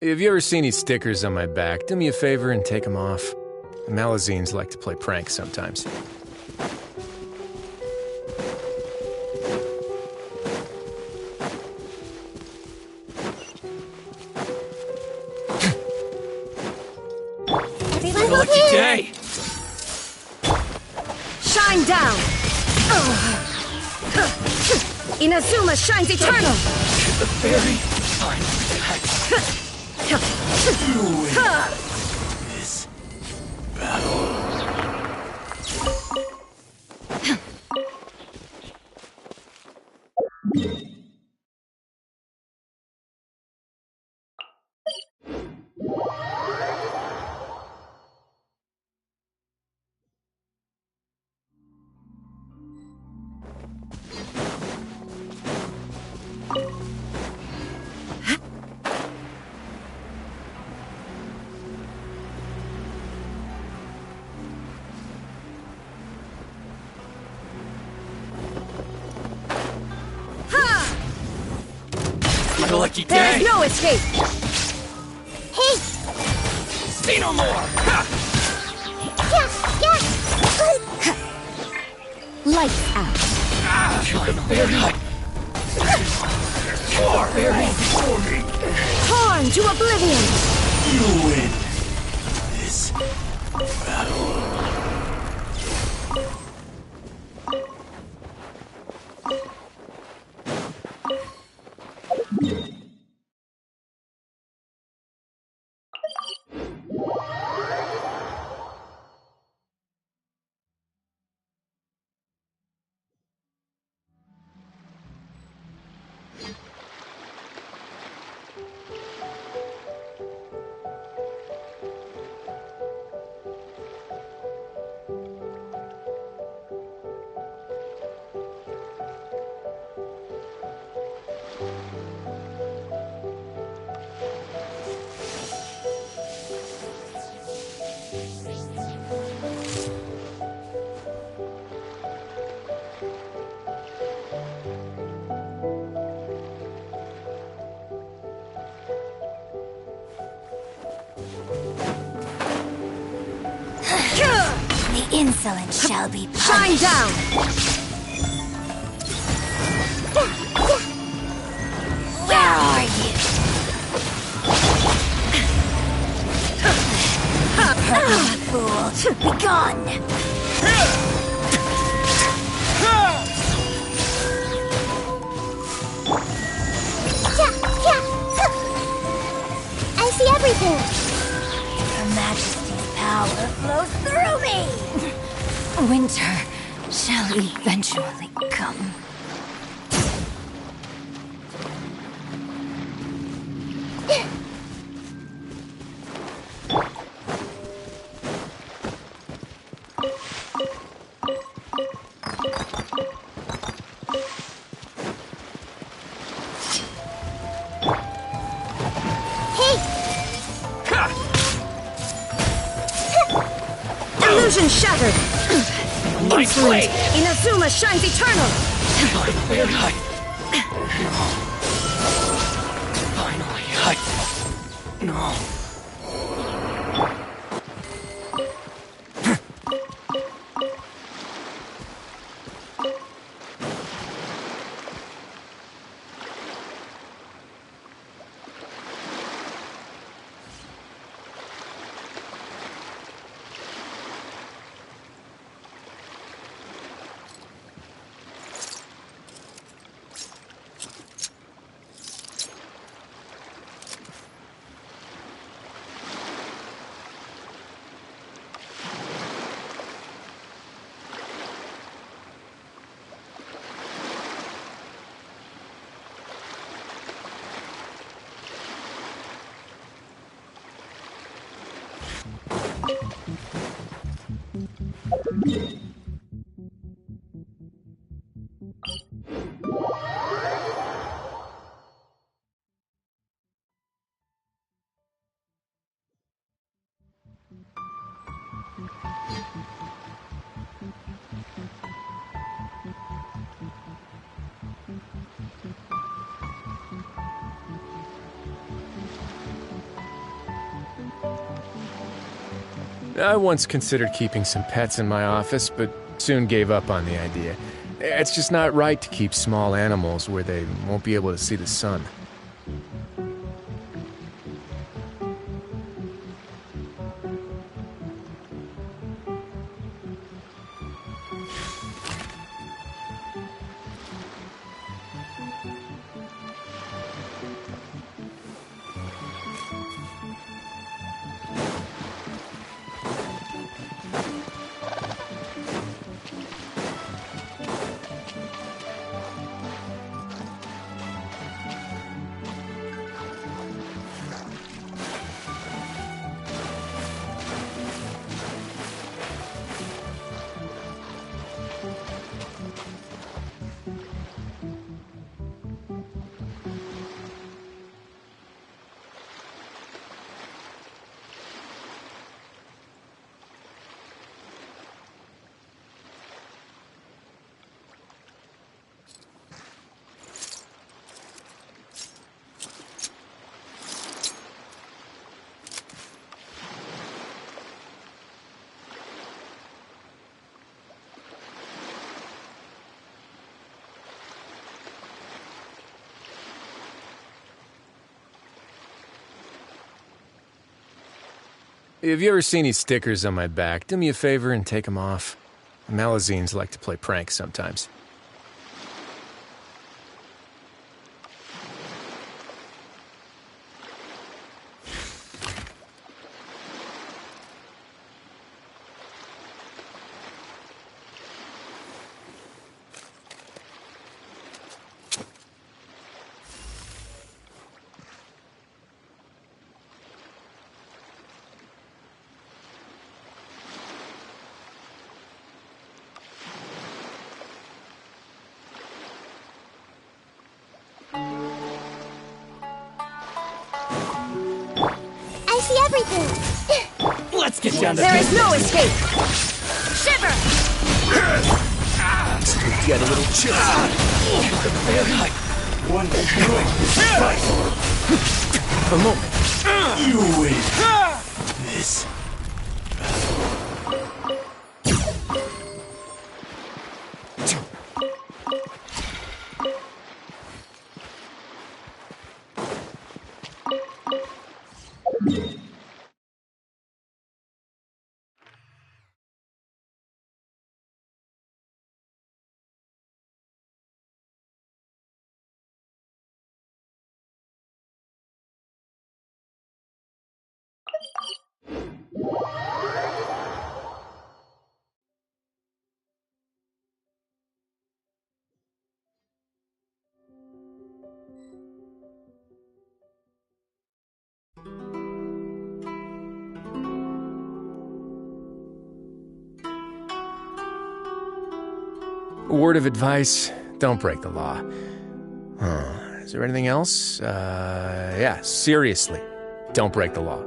Have you ever seen these stickers on my back? Do me a favor and take them off. The Malazines like to play pranks sometimes. Everyone's Lucky okay. day! Shine down! Inazuma shines eternal! The fairy finally died. You win this battle. Lucky day! There's no escape! Hey! See no more! Ha! Lights out! The fairy! More fairy before me! Torn to oblivion! You win this battle. The insolent shall be punished. Shine down! Where are you? Perfect fool, be gone! I see everything. Her Majesty's power flows through me! Winter shall eventually come. Illusion shattered! Nice play! Inazuma shines eternal! Finally, No. I once considered keeping some pets in my office, but soon gave up on the idea. It's just not right to keep small animals where they won't be able to see the sun. If you ever see any stickers on my back, do me a favor and take them off. Malazines like to play pranks sometimes. Let's get down to There is no escape! Shiver! Get a little chill. One a moment. You win. This. A word of advice, don't break the law. Is there anything else? Yeah, seriously, don't break the law.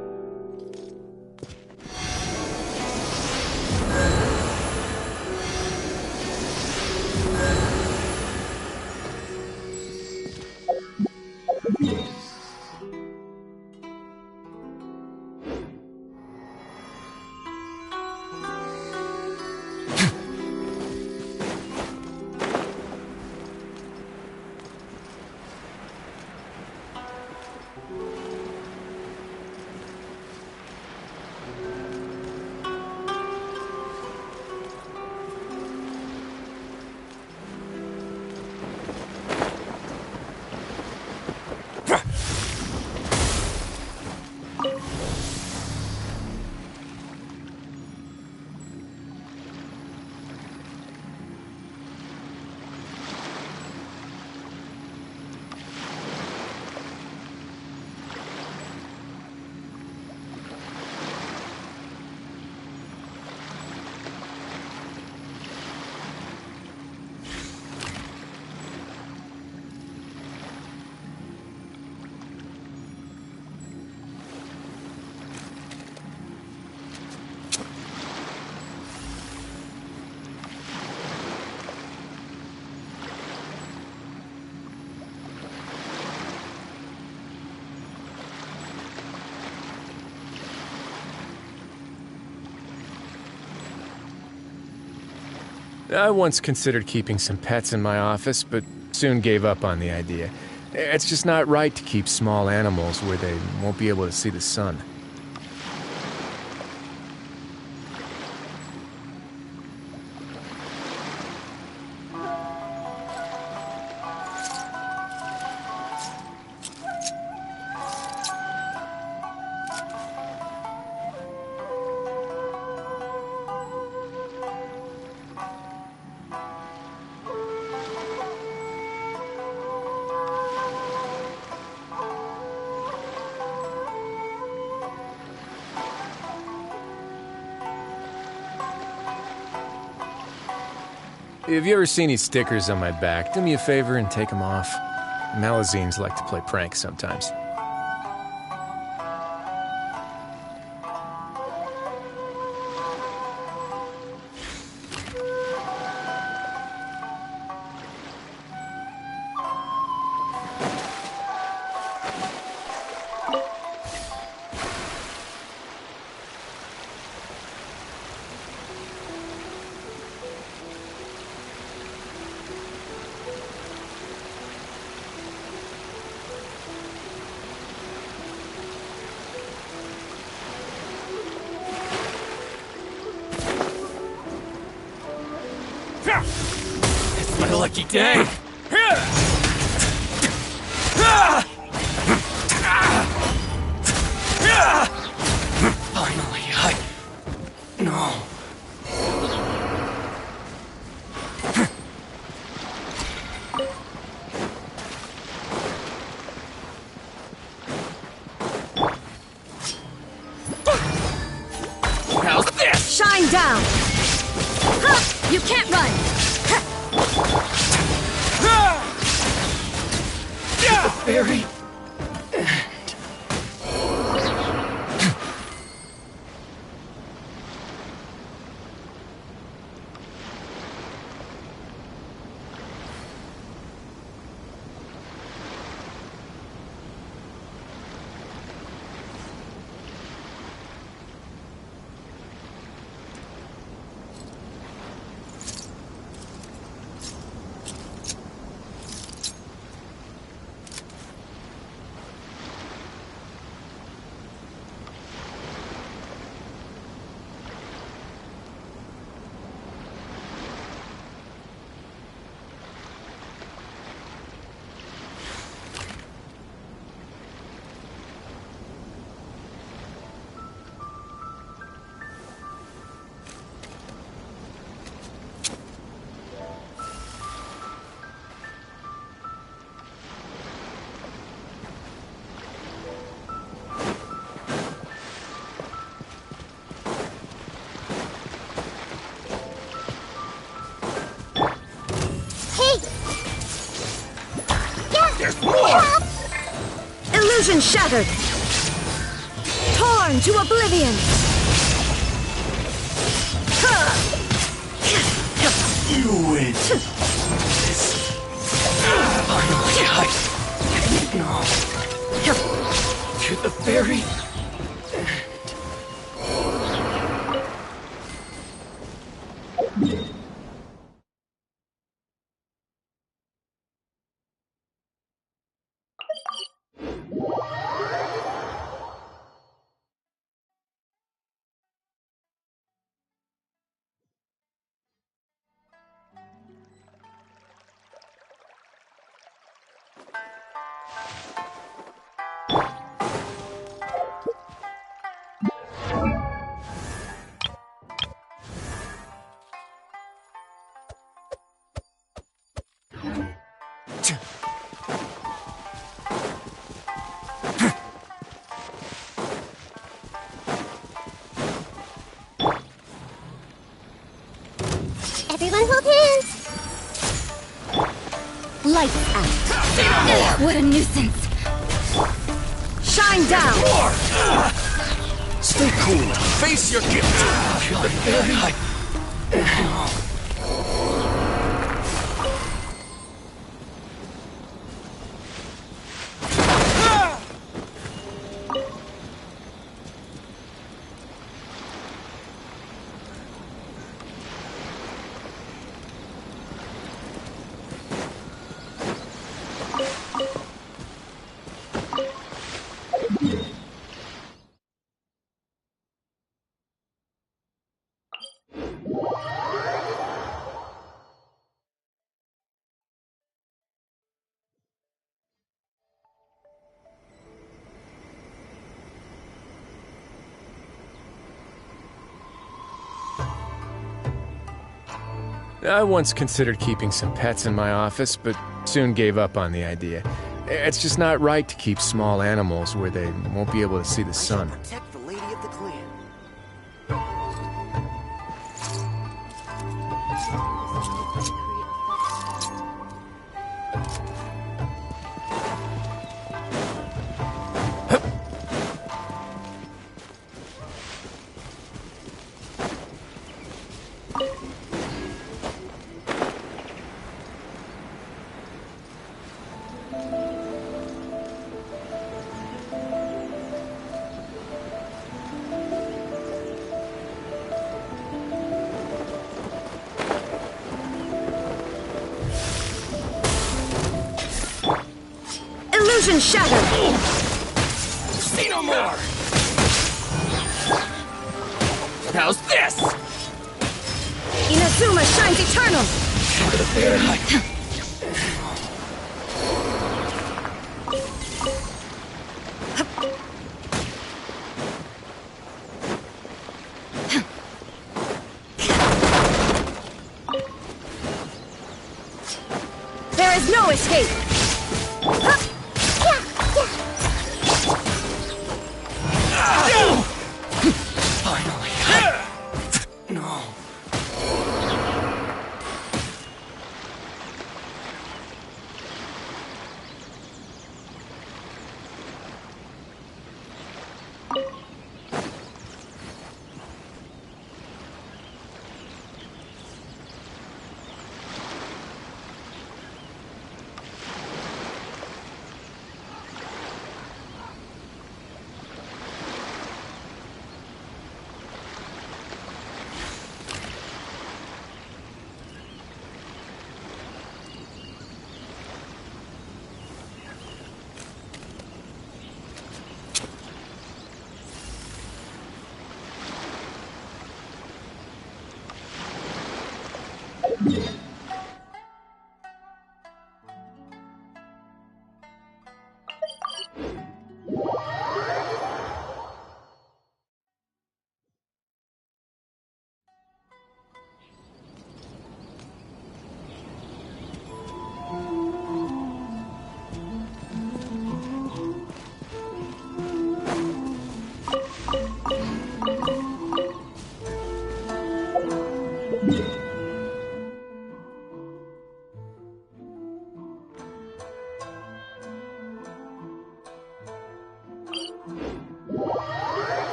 I once considered keeping some pets in my office, but soon gave up on the idea. It's just not right to keep small animals where they won't be able to see the sun. If you ever see any stickers on my back, do me a favor and take them off. Malazines like to play pranks sometimes. It's my lucky day. Finally, No. How's this? Shine down! Ha! You can't run! Very. Illusion shattered! Torn to oblivion! You win. Finally, No. To the very Everyone hold hands! Lights out. What a nuisance. Shine down. Stay cool. Face your gift. I once considered keeping some pets in my office, but soon gave up on the idea. It's just not right to keep small animals where they won't be able to see the sun. Protect the lady of the clan. Illusion shattered. See no more! How's this? Inazuma shines eternal. There is no escape. Finally. No.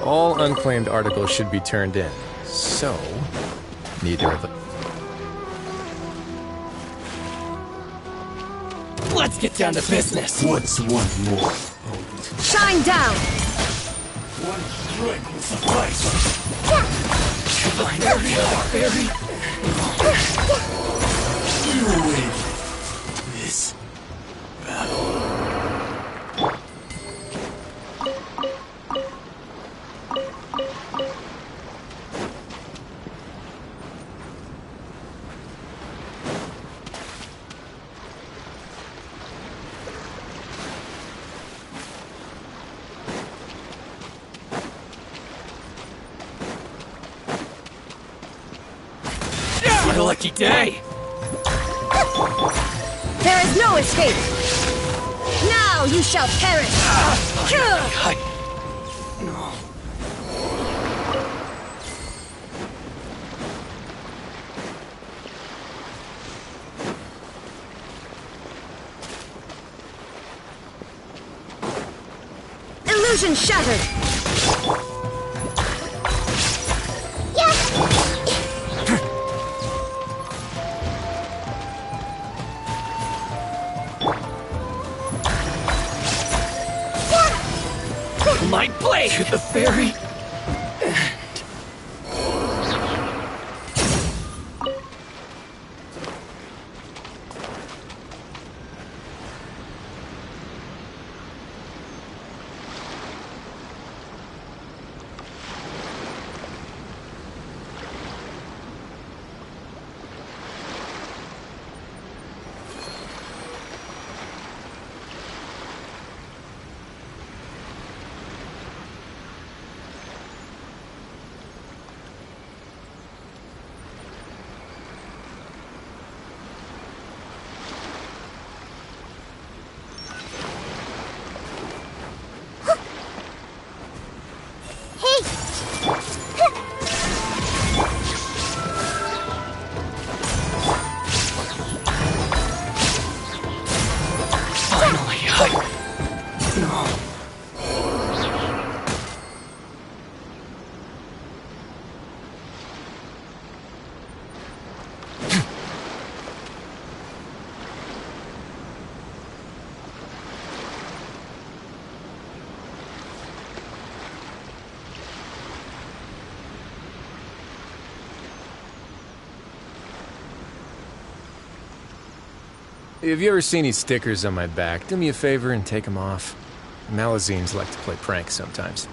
All unclaimed articles should be turned in. So, neither of them. Let's get down to business. What's one more? Shine down! One strike will suffice. Fine, very. You win this battle. My lucky day. There is no escape! Now you shall perish! No. Illusion shattered! My blade! The fairy! Have you ever seen these stickers on my back? Do me a favor and take them off. Malazines like to play pranks sometimes.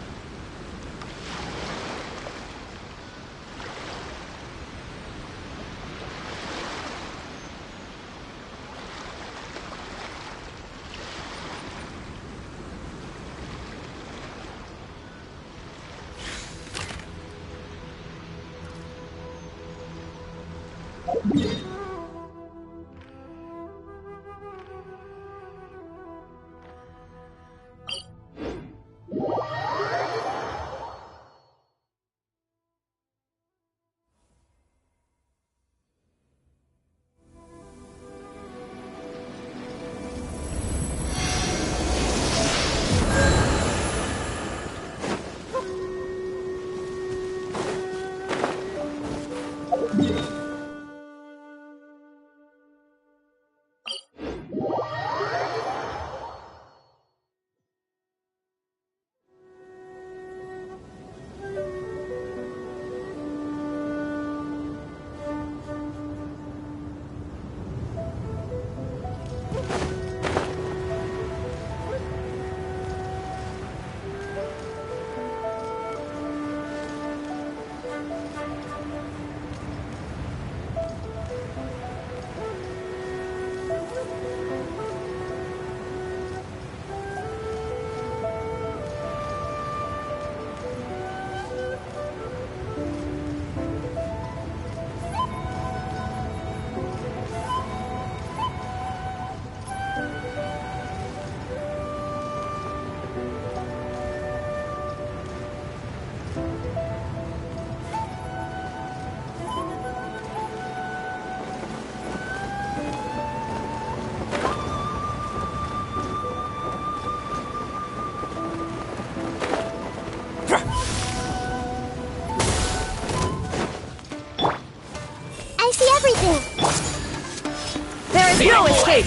No escape!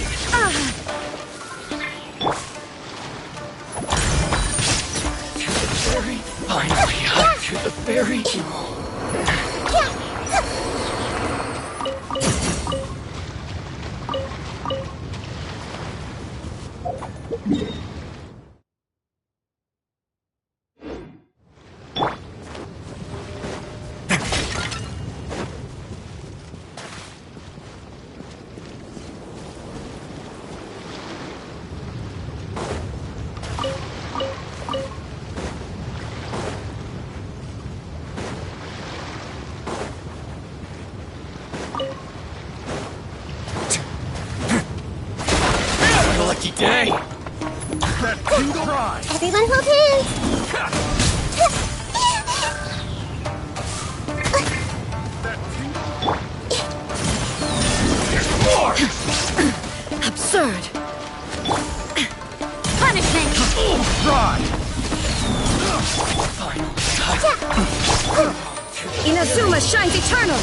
Finally, up to the ferry. What a lucky day! Everyone hold hands! Absurd! Punishment! Inazuma shines eternal!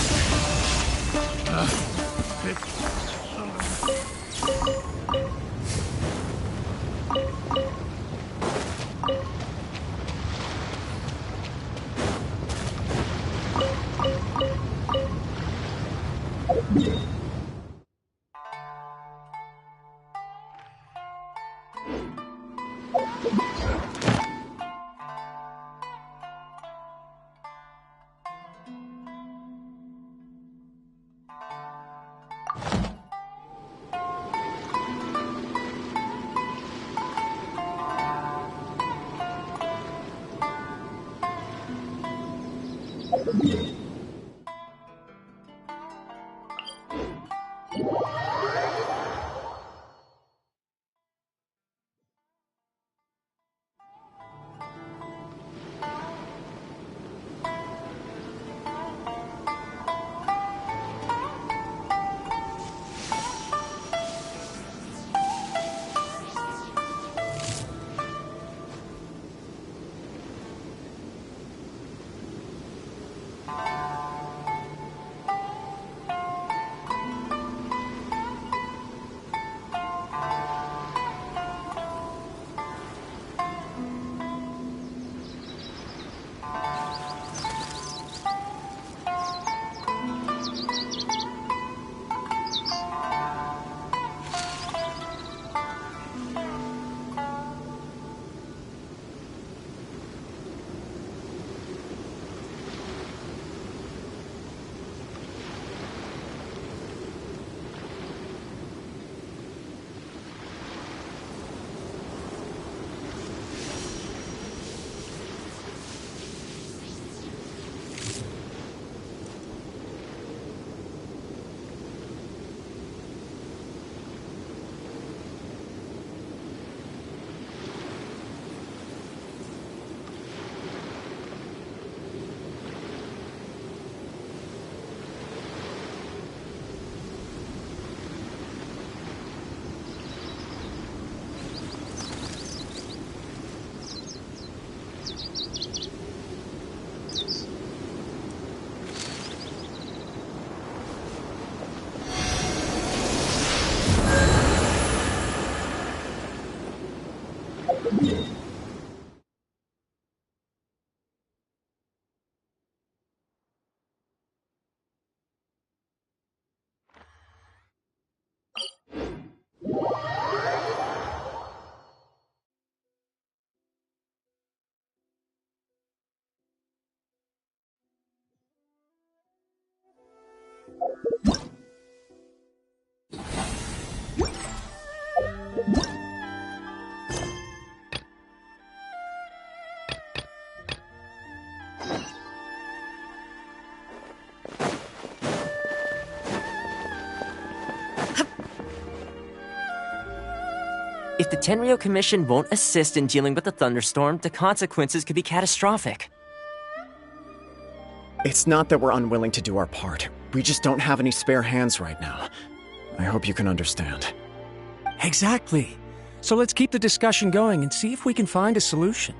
If the Tenryo Commission won't assist in dealing with the thunderstorm, the consequences could be catastrophic. It's not that we're unwilling to do our part. We just don't have any spare hands right now. I hope you can understand. Exactly. So let's keep the discussion going and see if we can find a solution.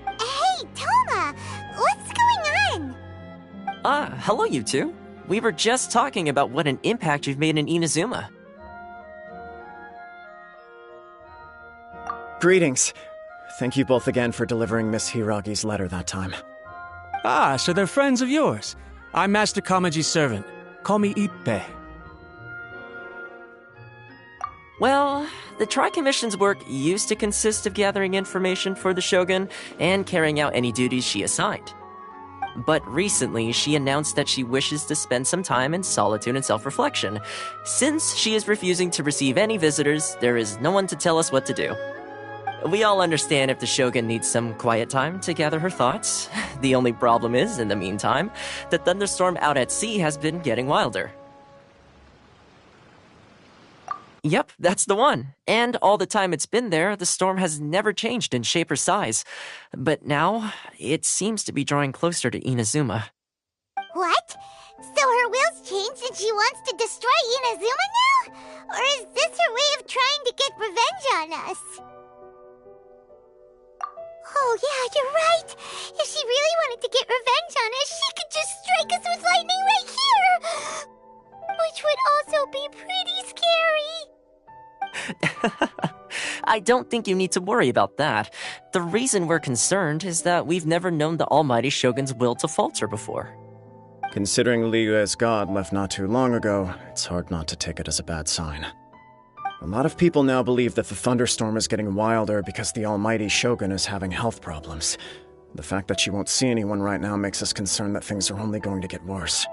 Hey, Toma! What's going on? Hello you two. We were just talking about what an impact you've made in Inazuma. Greetings. Thank you both again for delivering Miss Hiragi's letter that time. Ah, so they're friends of yours. I'm Master Kamaji's servant. Call me Ippe. Well, the Tri-Commission's work used to consist of gathering information for the Shogun and carrying out any duties she assigned. But recently, she announced that she wishes to spend some time in solitude and self-reflection. Since she is refusing to receive any visitors, there is no one to tell us what to do. We all understand if the Shogun needs some quiet time to gather her thoughts. The only problem is, in the meantime, the thunderstorm out at sea has been getting wilder. Yep, that's the one. And all the time it's been there, the storm has never changed in shape or size. But now, it seems to be drawing closer to Inazuma. What? So her will's changed and she wants to destroy Inazuma now? Or is this her way of trying to get revenge on us? Oh yeah, you're right. If she really wanted to get revenge on us, she could just strike us with lightning right here. Which would also be pretty scary. I don't think you need to worry about that. The reason we're concerned is that we've never known the Almighty Shogun's will to falter before. Considering Liyue's god left not too long ago, it's hard not to take it as a bad sign. A lot of people now believe that the thunderstorm is getting wilder because the Almighty Shogun is having health problems. The fact that she won't see anyone right now makes us concerned that things are only going to get worse.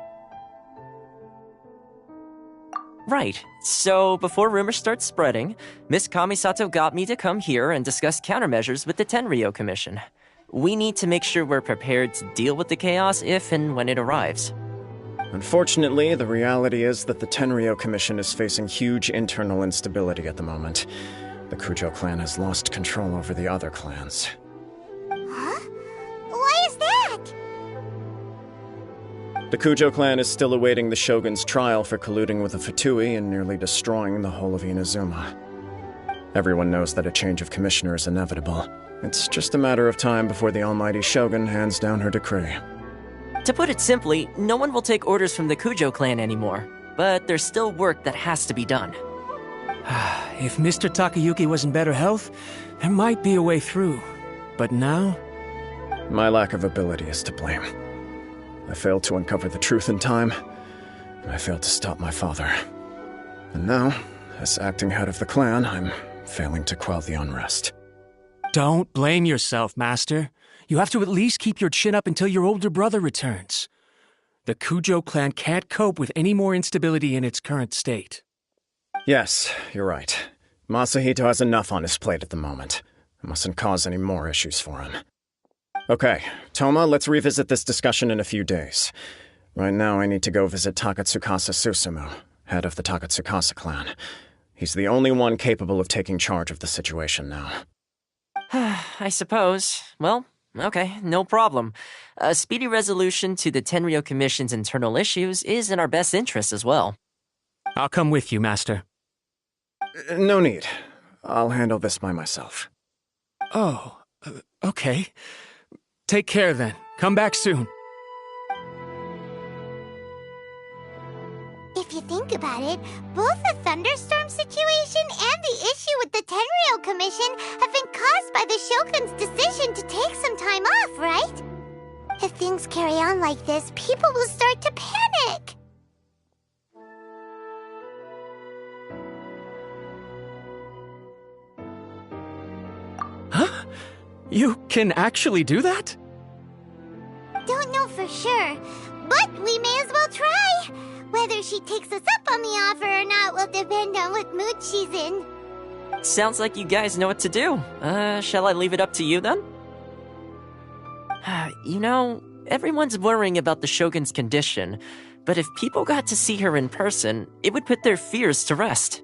Right. So, before rumors start spreading, Miss Kamisato got me to come here and discuss countermeasures with the Tenryou Commission. We need to make sure we're prepared to deal with the chaos if and when it arrives. Unfortunately, the reality is that the Tenryou Commission is facing huge internal instability at the moment. The Kujo clan has lost control over the other clans. Huh? Why is that? The Kujo clan is still awaiting the Shogun's trial for colluding with the Fatui and nearly destroying the whole of Inazuma. Everyone knows that a change of commissioner is inevitable. It's just a matter of time before the Almighty Shogun hands down her decree. To put it simply, no one will take orders from the Kujo clan anymore. But there's still work that has to be done. If Mr. Takayuki was in better health, there might be a way through. But now? My lack of ability is to blame. I failed to uncover the truth in time, and I failed to stop my father. And now, as acting head of the clan, I'm failing to quell the unrest. Don't blame yourself, Master. You have to at least keep your chin up until your older brother returns. The Kujo clan can't cope with any more instability in its current state. Yes, you're right. Masahito has enough on his plate at the moment. I mustn't cause any more issues for him. Okay, Toma, let's revisit this discussion in a few days. Right now I need to go visit Takatsukasa Susumu, head of the Takatsukasa clan. He's the only one capable of taking charge of the situation now. I suppose. Well, okay, no problem. A speedy resolution to the Tenryou Commission's internal issues is in our best interest as well. I'll come with you, Master. No need. I'll handle this by myself. Oh, okay. Take care then. Come back soon. If you think about it, both the thunderstorm situation and the issue with the Tenryou Commission have been caused by the Shogun's decision to take some time off, right? If things carry on like this, people will start to panic. Huh? You can actually do that? Don't know for sure, but we may as well try. Whether she takes us up on the offer or not will depend on what mood she's in. Sounds like you guys know what to do. Shall I leave it up to you then? You know, everyone's worrying about the Shogun's condition, but if people got to see her in person, it would put their fears to rest.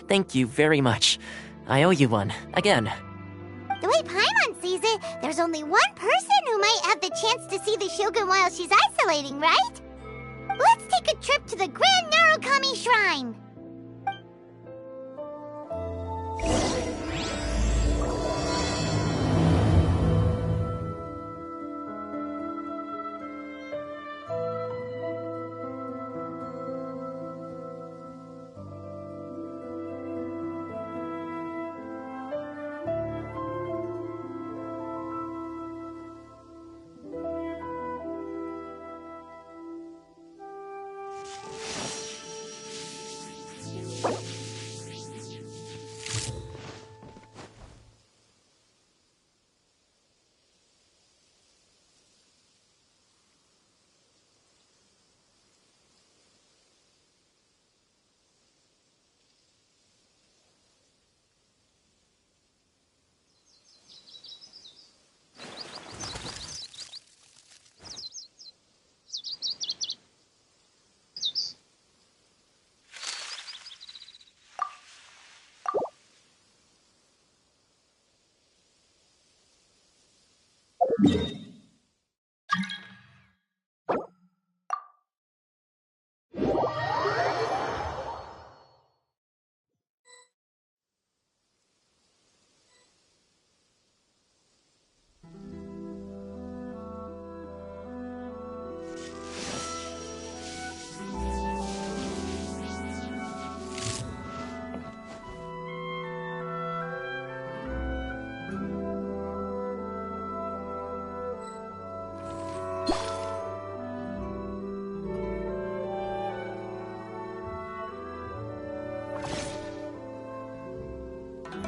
Thank you very much. I owe you one, again. The way Paimon sees it, there's only one person who might have the chance to see the Shogun while she's isolating, right? Let's take a trip to the Grand Narukami Shrine!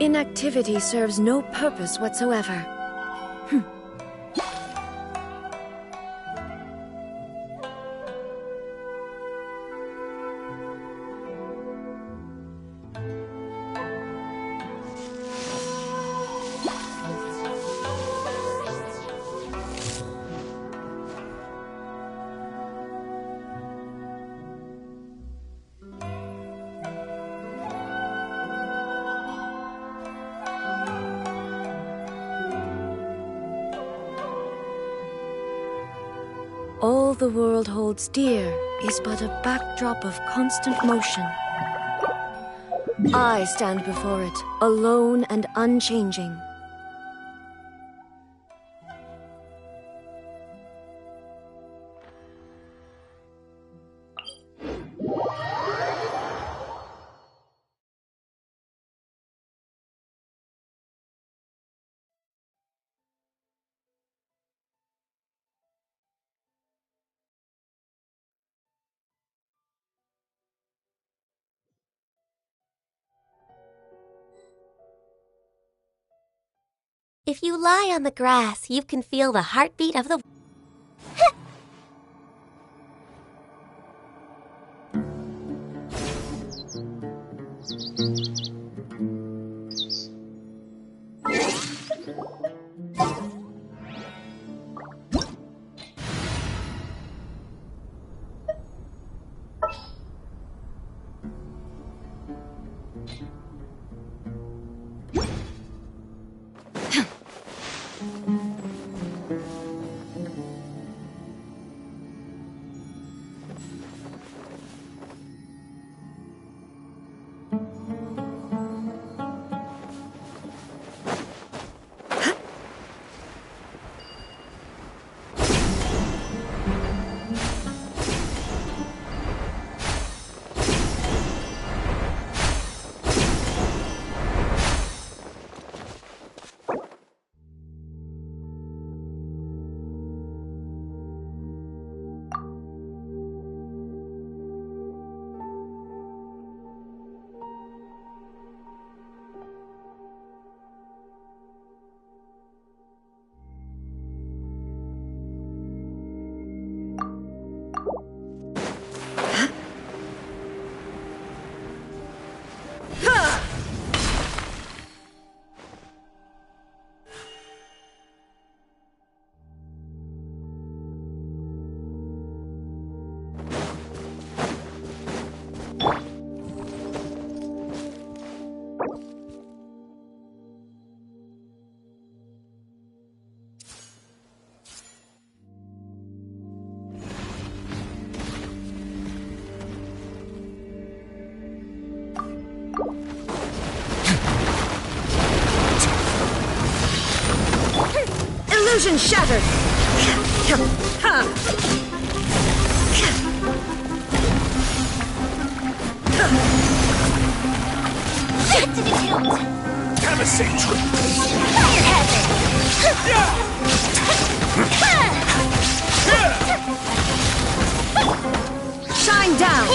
Inactivity serves no purpose whatsoever. All the world holds dear is but a backdrop of constant motion. I stand before it, alone and unchanging. If you lie on the grass, you can feel the heartbeat of the... Illusion shattered! Have a safe trip. Shine down!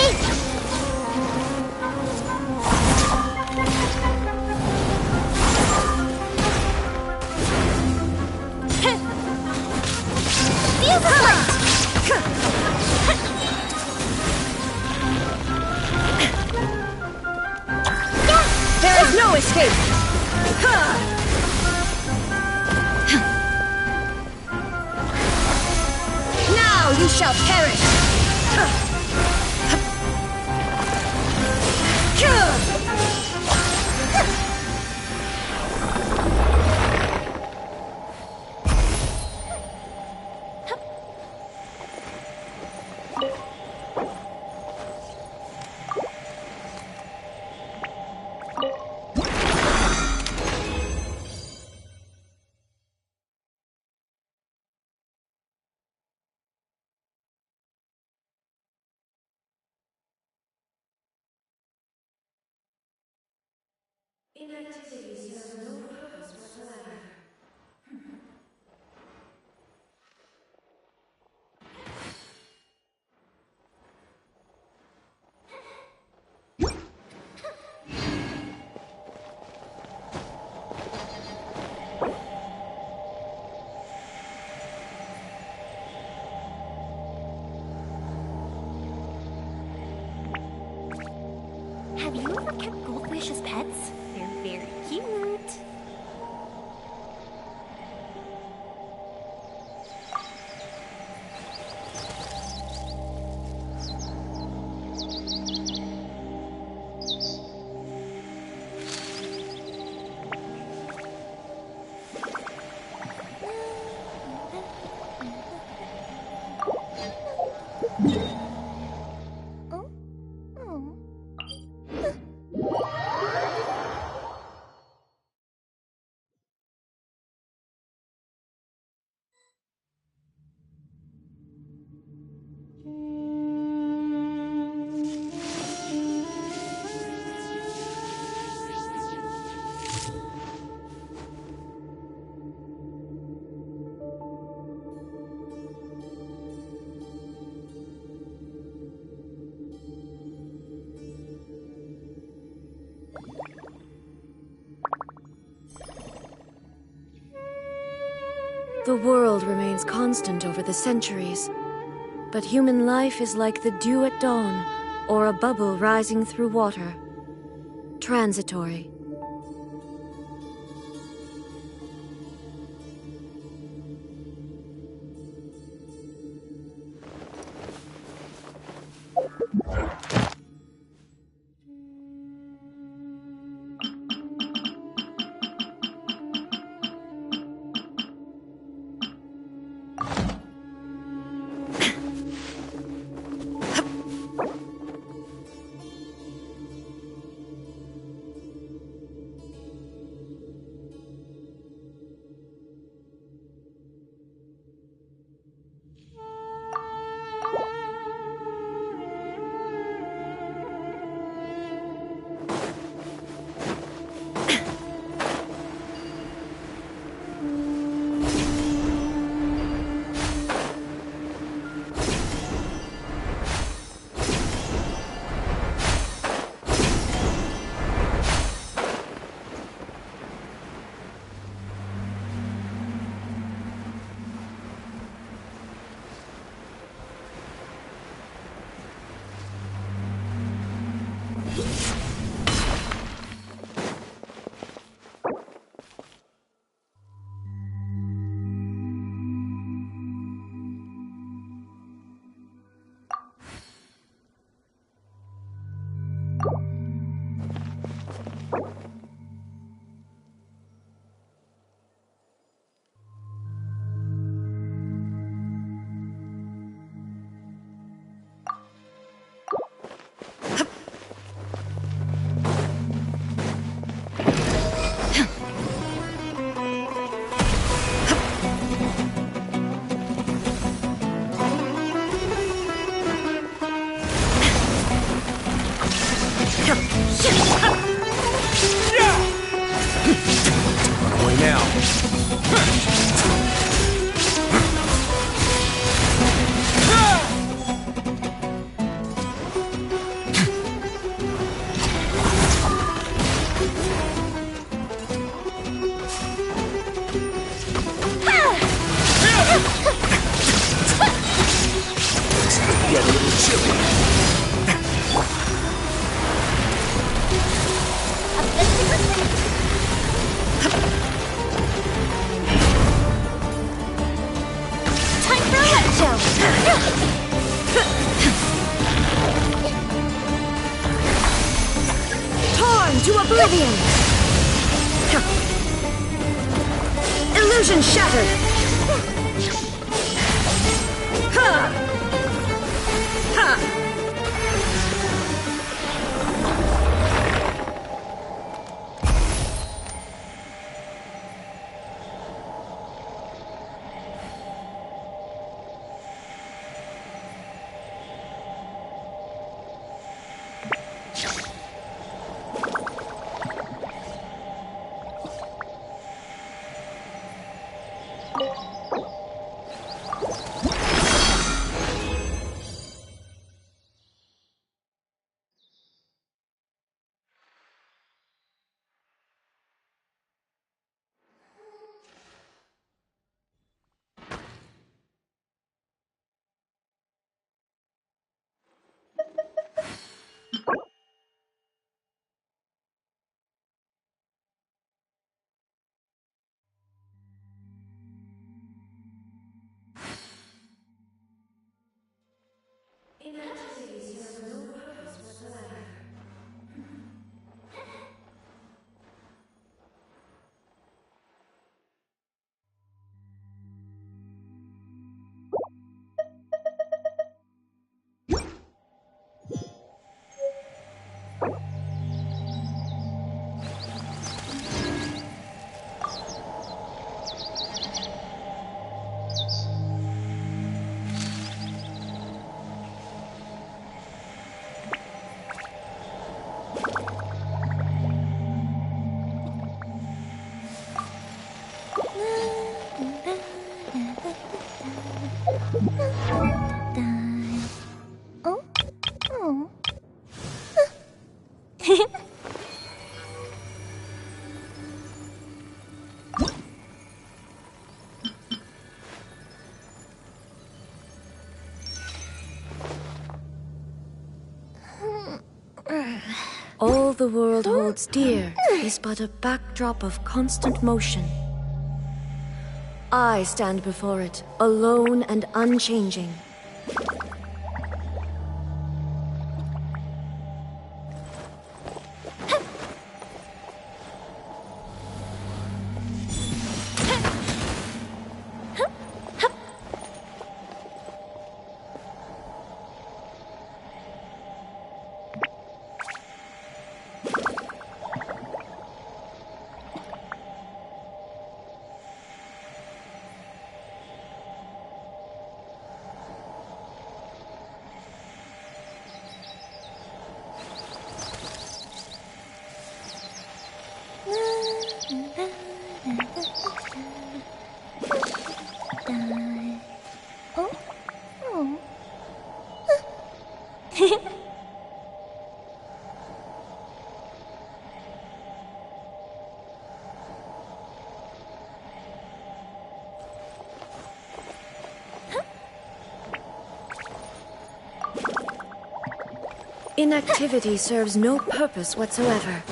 Feel the light! There is no escape! Now you shall perish! Inactivity serves no purpose whatsoever. Have you ever kept goldfish as pets? They're very cute. The world remains constant over the centuries, but human life is like the dew at dawn, or a bubble rising through water. Transitory. To oblivion! Illusion shattered! Ha! Ha! All the world holds dear is but a backdrop of constant motion. I stand before it, alone and unchanging. Inactivity serves no purpose whatsoever.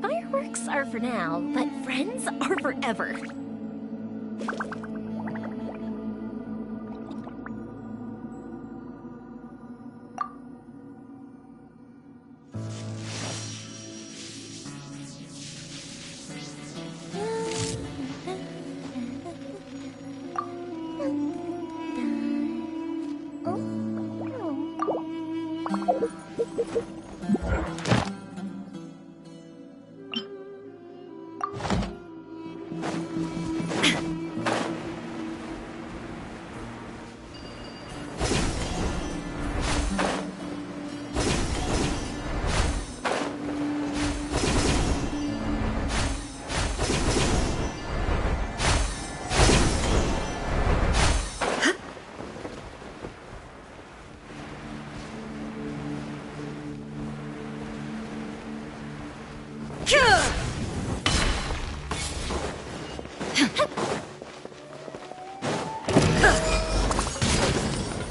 Fireworks are for now, but friends are forever.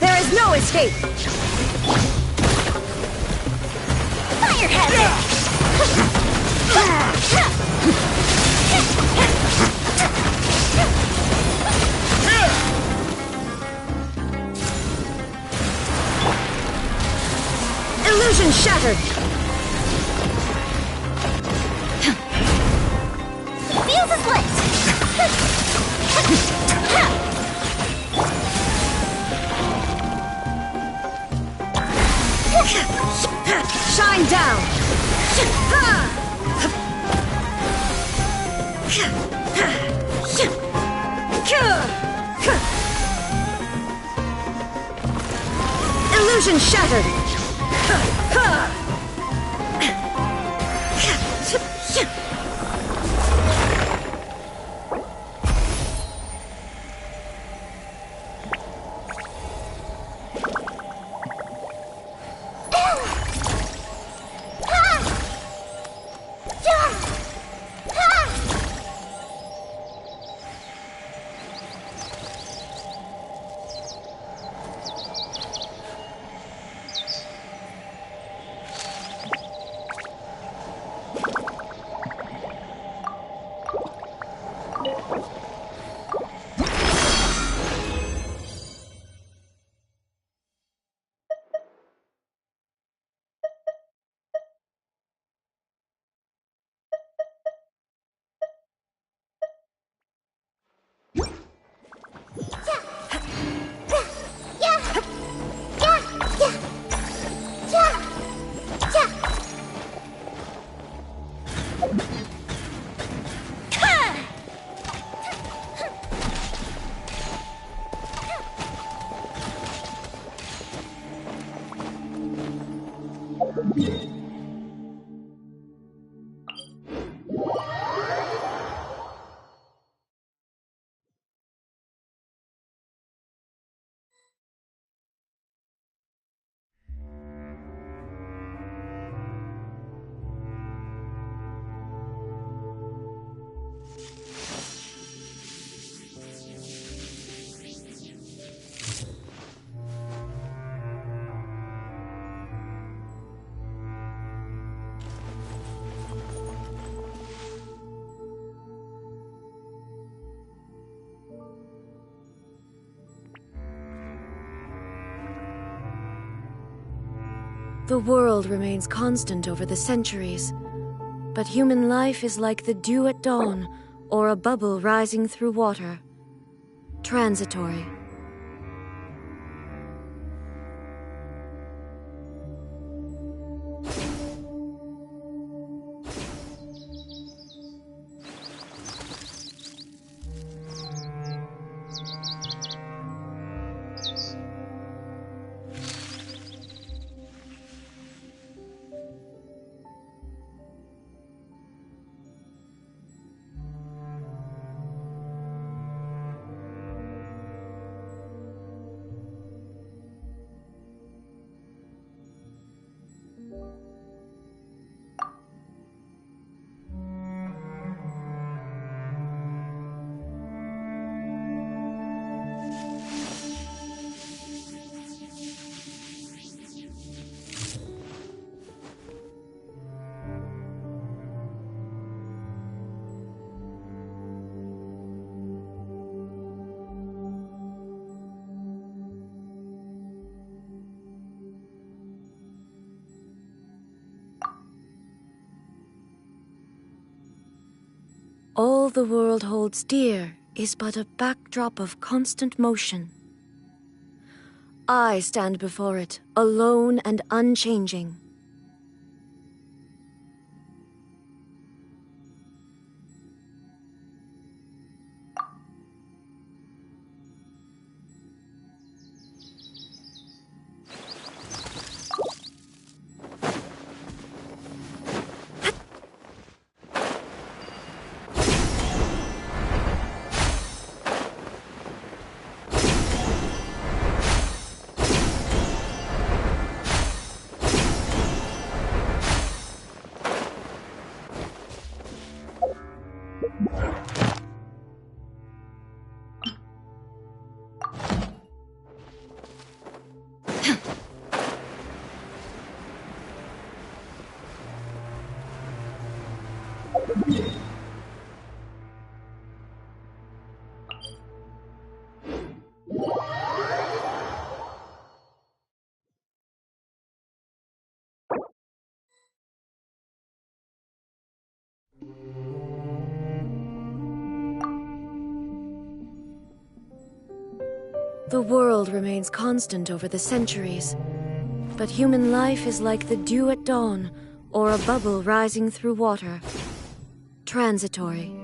There is no escape! Firehead! Illusion shattered! Fuse is lit! Shine down! Illusion shattered! The world remains constant over the centuries, but human life is like the dew at dawn or a bubble rising through water. Transitory. All the world holds dear is but a backdrop of constant motion. I stand before it, alone and unchanging. The world remains constant over the centuries, but human life is like the dew at dawn or a bubble rising through water. Transitory.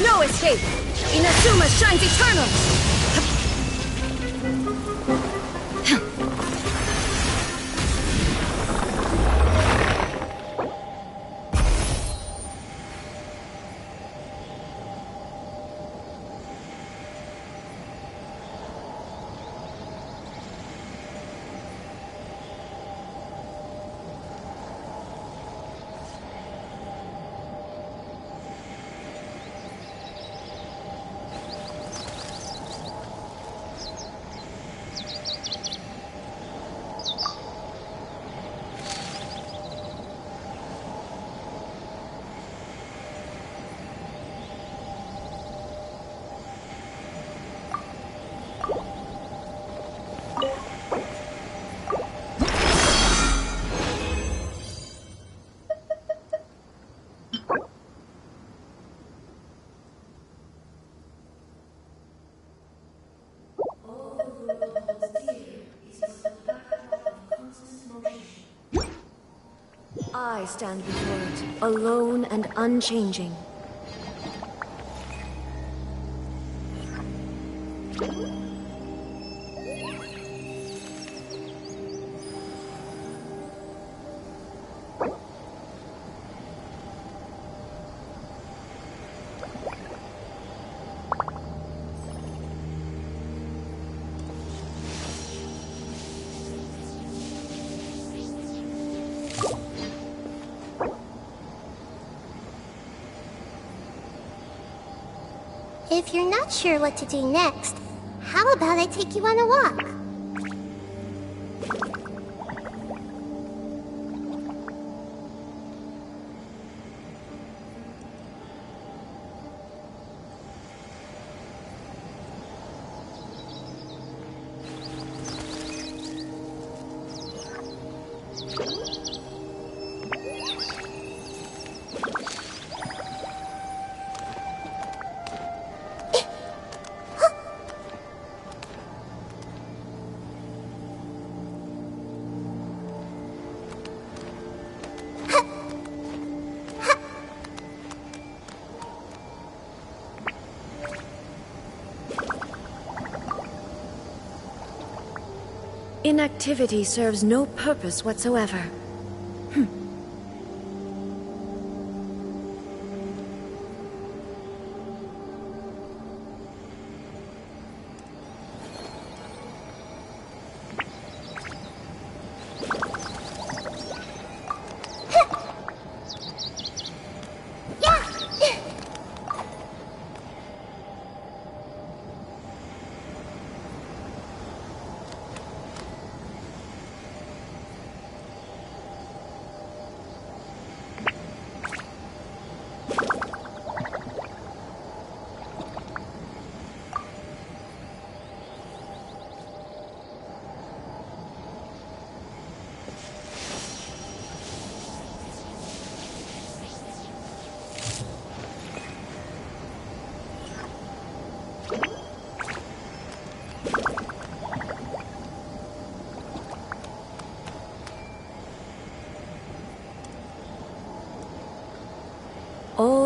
No escape! Inazuma shines eternal! I stand before it, alone and unchanging. If you're not sure what to do next, how about I take you on a walk? Inactivity serves no purpose whatsoever.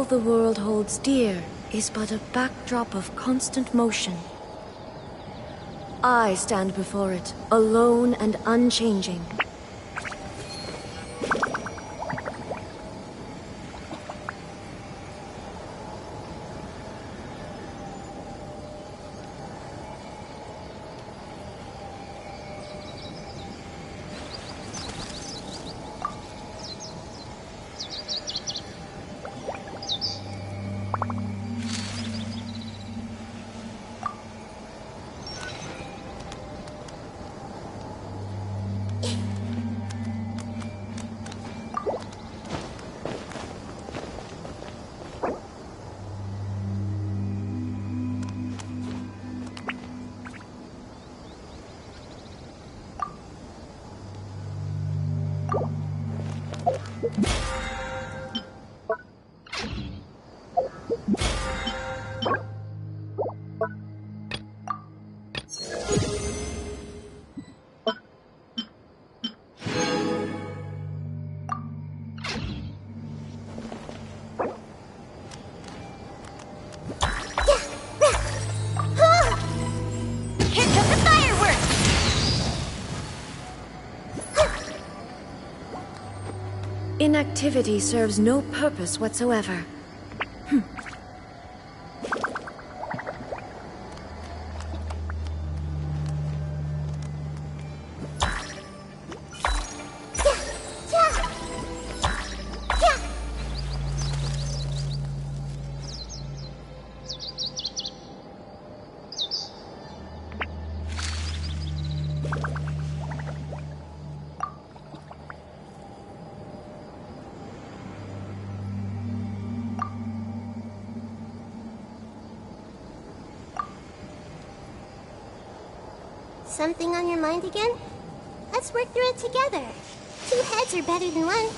the world holds dear is but a backdrop of constant motion. I stand before it, alone and unchanging. Inactivity serves no purpose whatsoever. Something on your mind again? Let's work through it together. 2 heads are better than 1.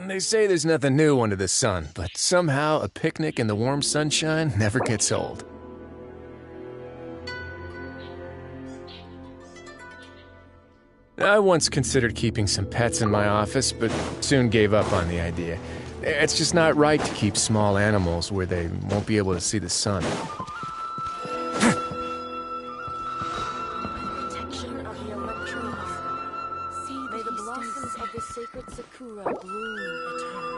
They say there's nothing new under the sun, but somehow a picnic in the warm sunshine never gets old. I once considered keeping some pets in my office, but soon gave up on the idea. It's just not right to keep small animals where they won't be able to see the sun. Protection of the electrons. May the blossoms of the sacred sakura bloom eternally.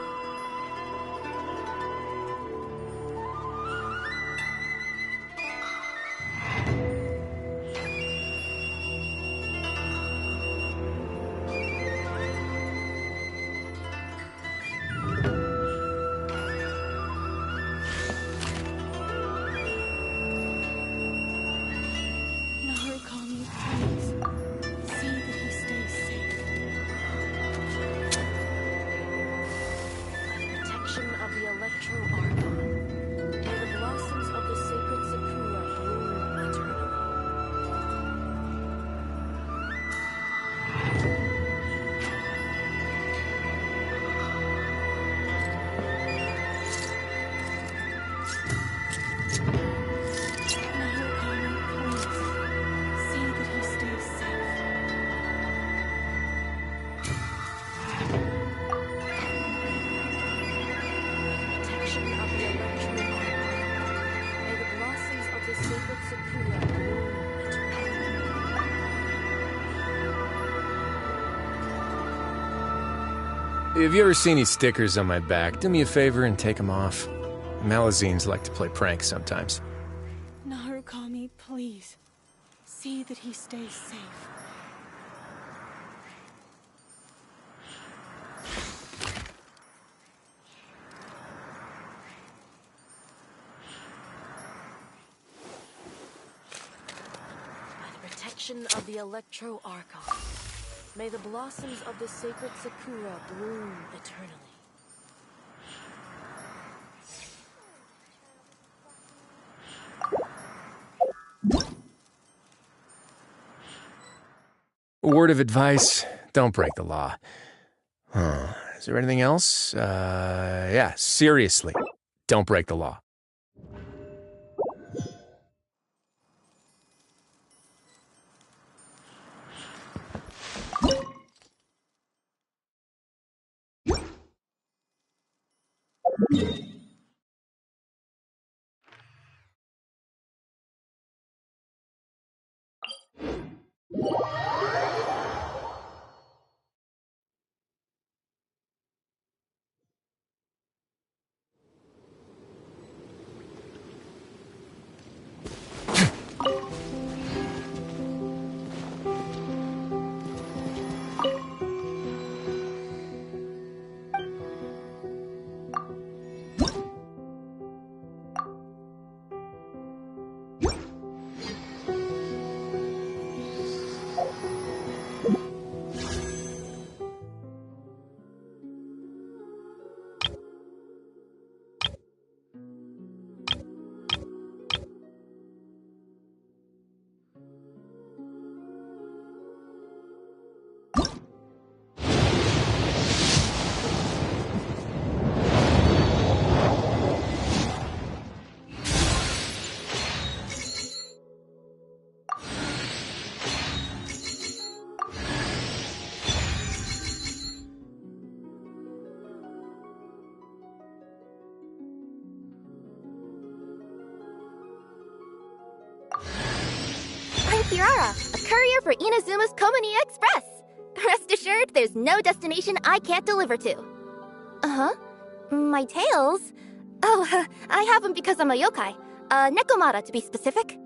If you ever see any stickers on my back, do me a favor and take them off. Malazines like to play pranks sometimes. Narukami, please. See that he stays safe. By the protection of the Electro Archon, may the blossoms of the sacred Sakura bloom eternally. A word of advice, don't break the law. Is there anything else? Yeah, seriously, don't break the law. Kirara, a courier for Inazuma's Komani Express. Rest assured, there's no destination I can't deliver to. Uh-huh. My tails? Oh, I have them because I'm a yokai. Nekomata, to be specific.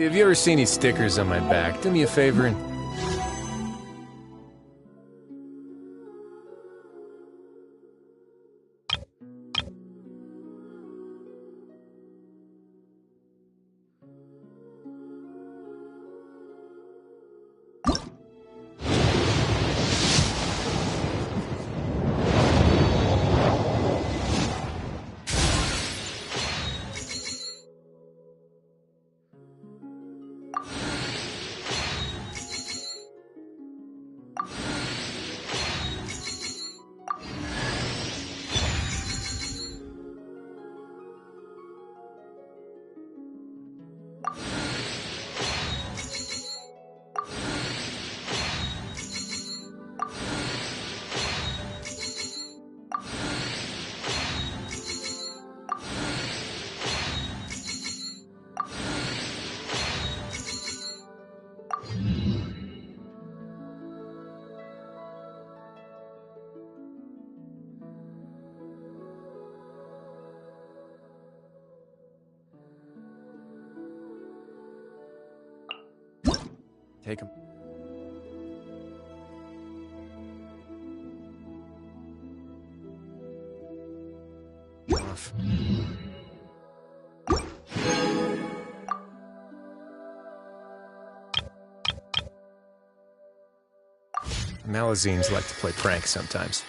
Have you ever seen these stickers on my back? Do me a favor and... Take him. Off. Malazines like to play pranks sometimes.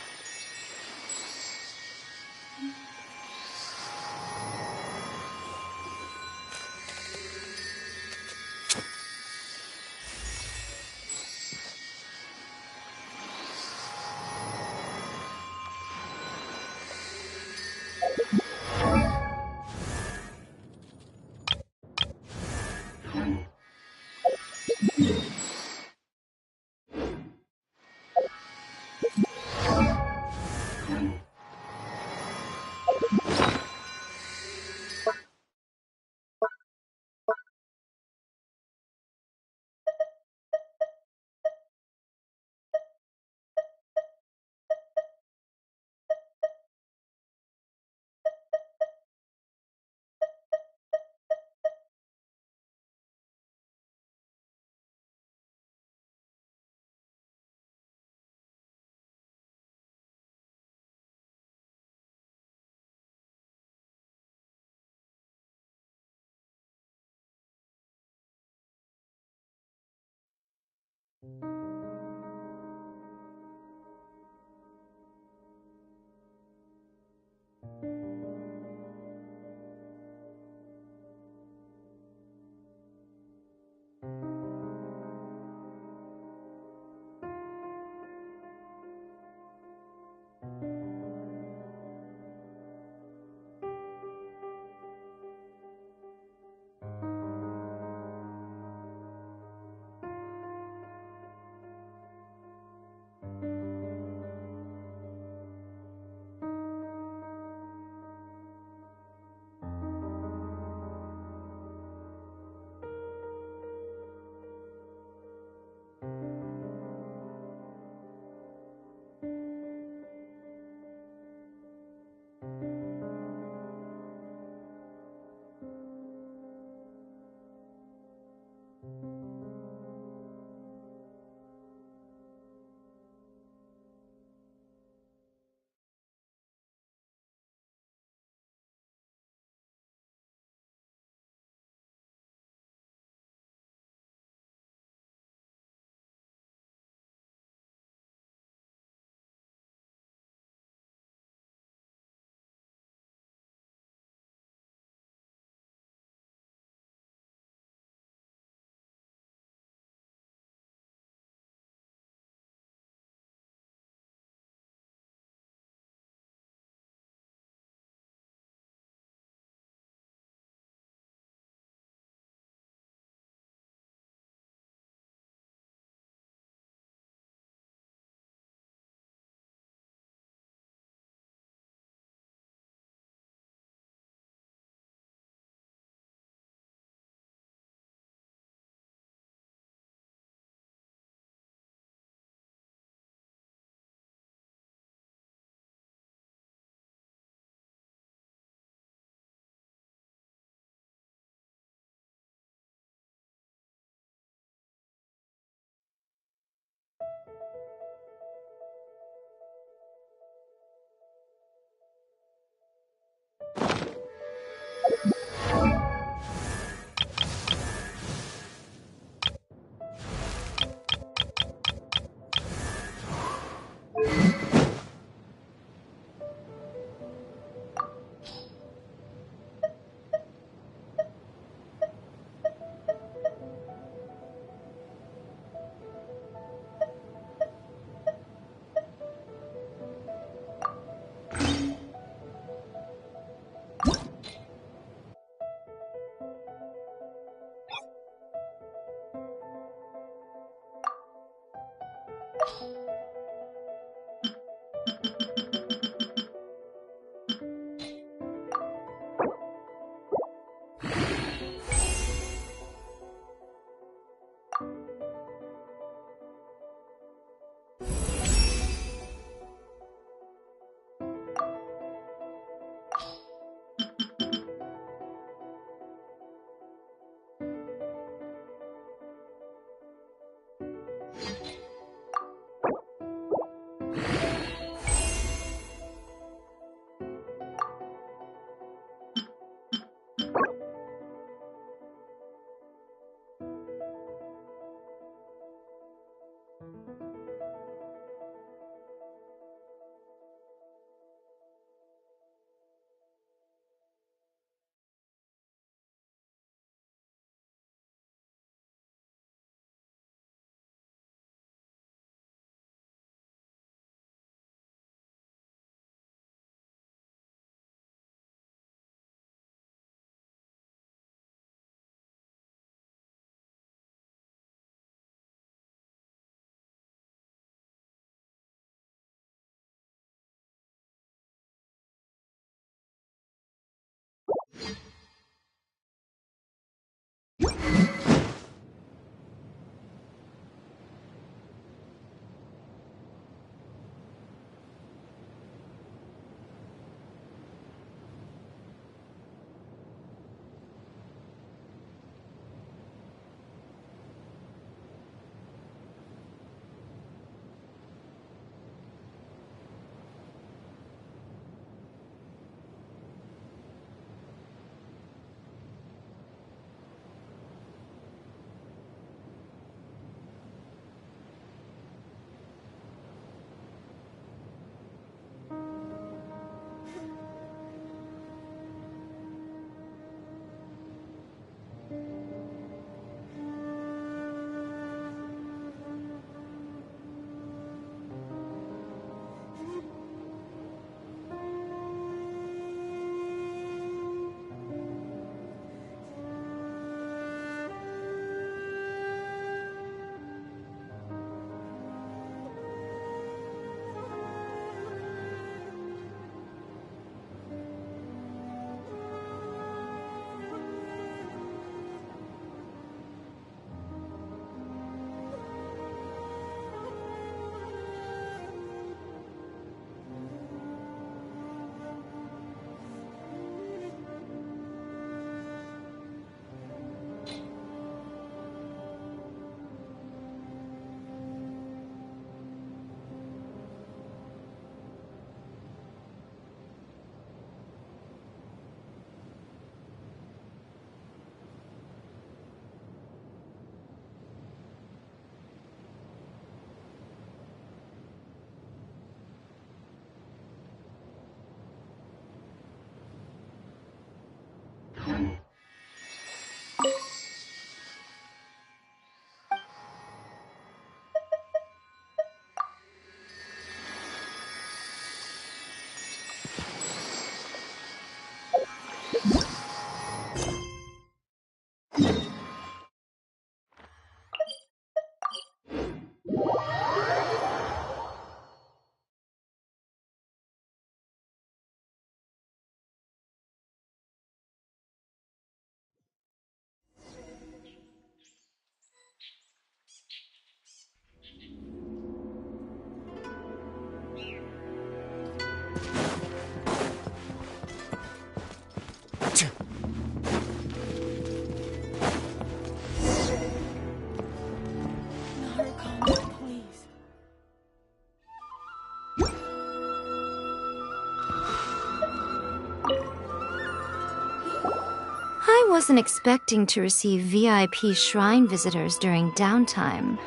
I wasn't expecting to receive VIP shrine visitors during downtime.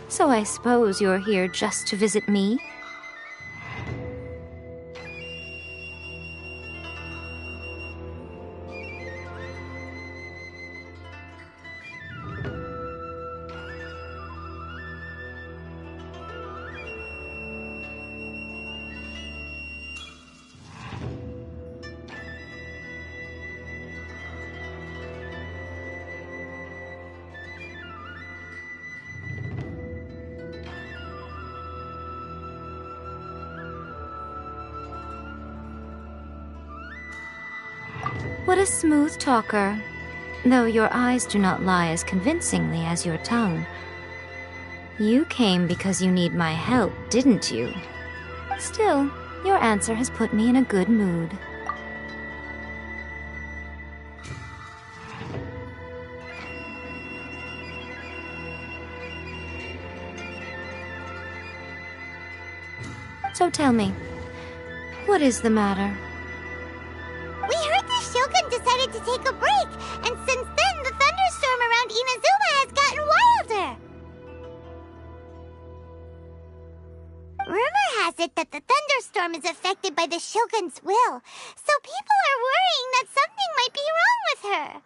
So I suppose you're here just to visit me? What a smooth talker. Though your eyes do not lie as convincingly as your tongue. You came because you need my help, didn't you? Still, your answer has put me in a good mood. So tell me, what is the matter? We heard the Shogun decided to take a break, and since then the thunderstorm around Inazuma has gotten wilder. Rumor has it that the thunderstorm is affected by the Shogun's will, so people are worrying that something might be wrong with her.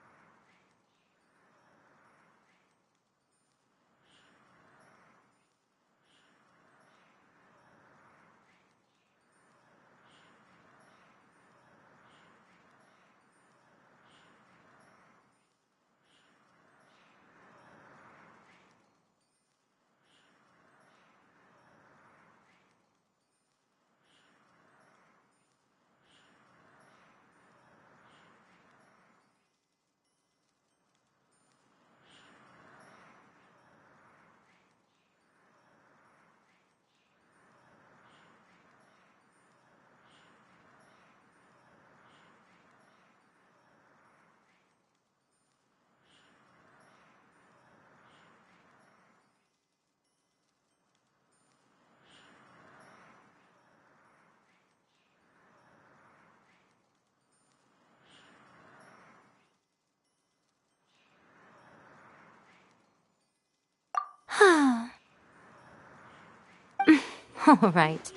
All right.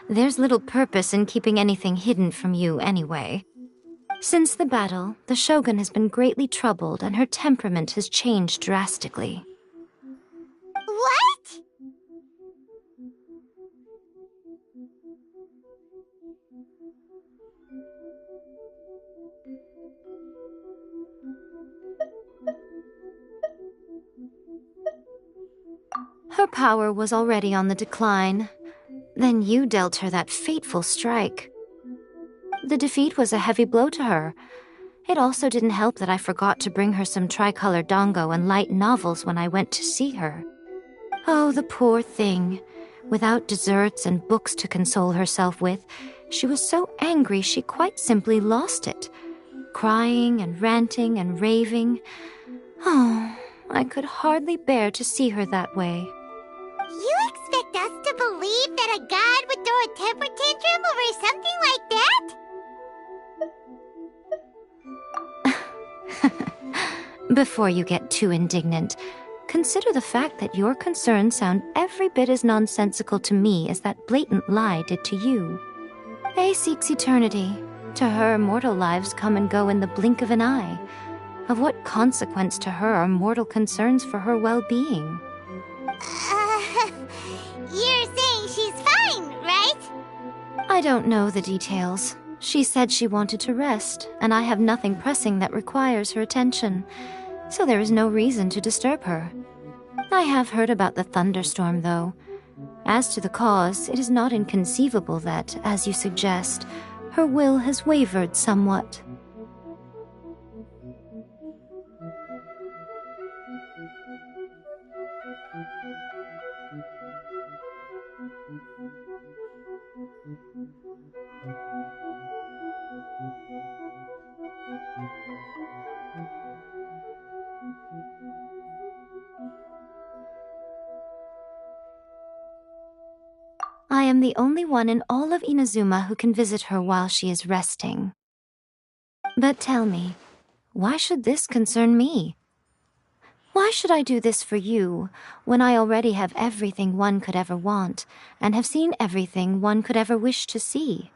There's little purpose in keeping anything hidden from you anyway. Since the battle, the Shogun has been greatly troubled and her temperament has changed drastically. What? Her power was already on the decline. Then you dealt her that fateful strike. The defeat was a heavy blow to her. It also didn't help that I forgot to bring her some tricolor dango and light novels when I went to see her. Oh, the poor thing. Without desserts and books to console herself with, she was so angry she quite simply lost it. Crying and ranting and raving. Oh, I could hardly bear to see her that way. You expect us to believe that a god would throw a temper tantrum over something like that? Before you get too indignant, consider the fact that your concerns sound every bit as nonsensical to me as that blatant lie did to you. A seeks eternity. To her, mortal lives come and go in the blink of an eye. Of what consequence to her are mortal concerns for her well-being? You're saying she's fine, right? I don't know the details. She said she wanted to rest, and I have nothing pressing that requires her attention, so there is no reason to disturb her. I have heard about the thunderstorm, though. As to the cause, it is not inconceivable that, as you suggest, her will has wavered somewhat. I am the only one in all of Inazuma who can visit her while she is resting. But tell me, why should this concern me? Why should I do this for you, when I already have everything one could ever want, and have seen everything one could ever wish to see?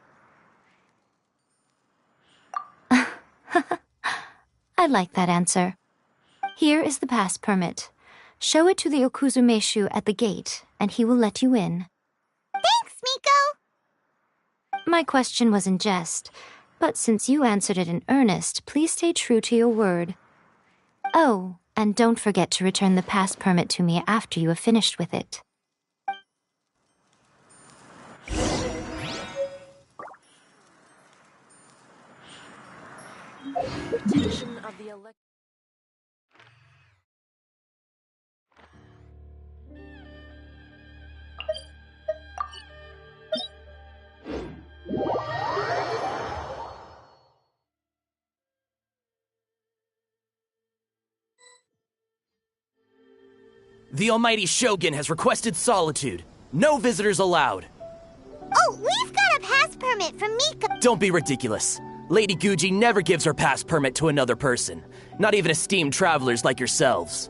I like that answer. Here is the pass permit. Show it to the Okuzumeshu at the gate, and he will let you in. Thanks, Miko! My question was in jest, but since you answered it in earnest, please stay true to your word. Oh, and don't forget to return the pass permit to me after you have finished with it. The elect... The Almighty Shogun has requested solitude. No visitors allowed. Oh, we've got a pass permit from Mika. Don't be ridiculous. Lady Guji never gives her pass permit to another person, not even esteemed travelers like yourselves.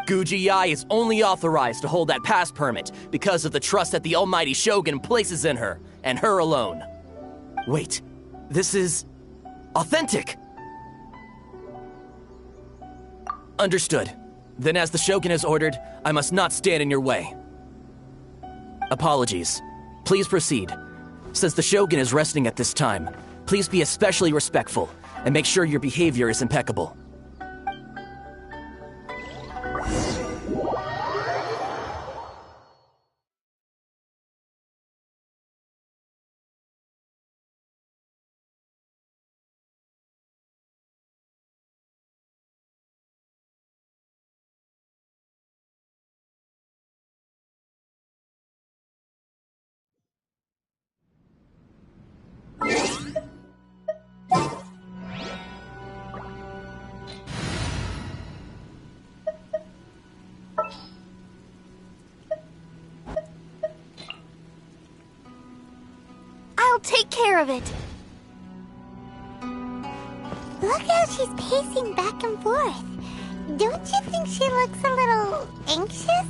Guji-ai is only authorized to hold that pass permit because of the trust that the Almighty Shogun places in her, and her alone. Wait, this is... authentic! Understood. Then as the Shogun has ordered, I must not stand in your way. Apologies. Please proceed. Since the Shogun is resting at this time, please be especially respectful, and make sure your behavior is impeccable. I'll take care of it. Look how she's pacing back and forth. Don't you think she looks a little anxious?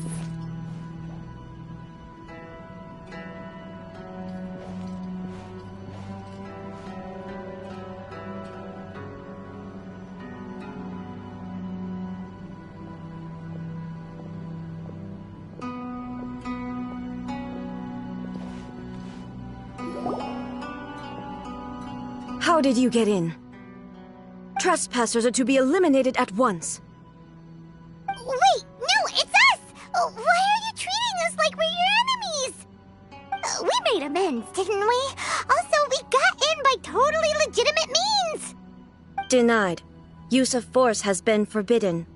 How did you get in? Trespassers are to be eliminated at once. Wait, no, it's us! Why are you treating us like we're your enemies? We made amends, didn't we? Also, we got in by totally legitimate means! Denied. Use of force has been forbidden.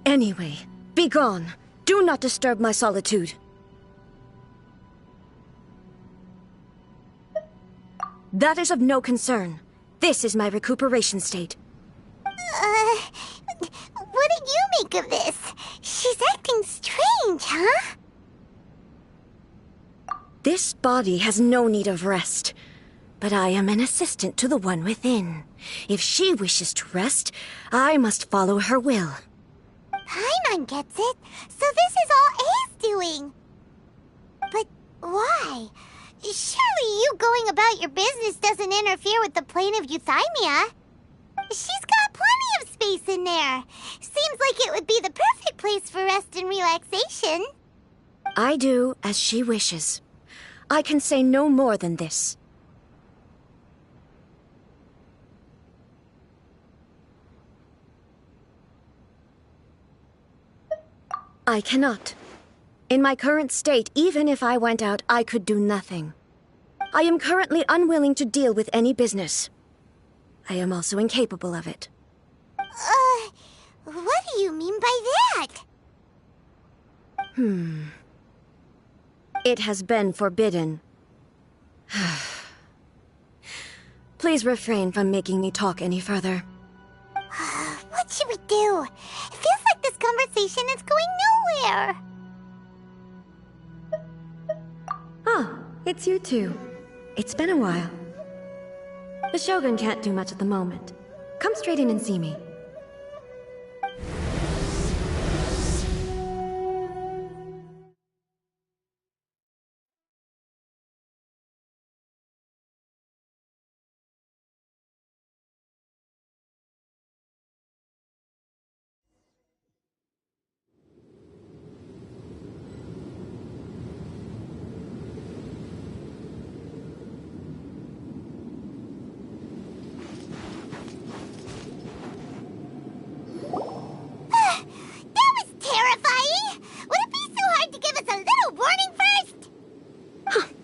Anyway, be gone. Do not disturb my solitude. That is of no concern. This is my recuperation state. What do you make of this? She's acting strange, huh? This body has no need of rest. But I am an assistant to the one within. If she wishes to rest, I must follow her will. Paimon gets it. So this is all A's doing. But why? Surely you going about your business doesn't interfere with the plane of euthymia. She's got plenty of space in there. Seems like it would be the perfect place for rest and relaxation. I do as she wishes. I can say no more than this. I cannot. In my current state, even if I went out, I could do nothing. I am currently unwilling to deal with any business. I am also incapable of it. What do you mean by that? It has been forbidden. Please refrain from making me talk any further. What should we do? It feels like this conversation is going nowhere. Ah, it's you two. It's been a while. The Shogun can't do much at the moment. Come straight in and see me.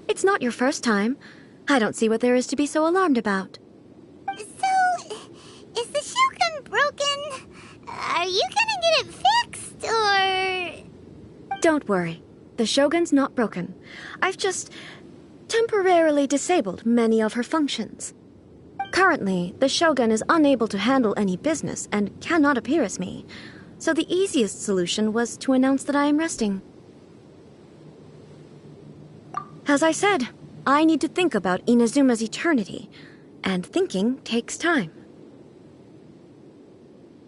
It's not your first time. I don't see what there is to be so alarmed about. Is the Shogun broken? Are you gonna get it fixed, or...? Don't worry. The Shogun's not broken. I've just temporarily disabled many of her functions. Currently, the Shogun is unable to handle any business and cannot appear as me. So the easiest solution was to announce that I am resting. As I said, I need to think about Inazuma's eternity, and thinking takes time.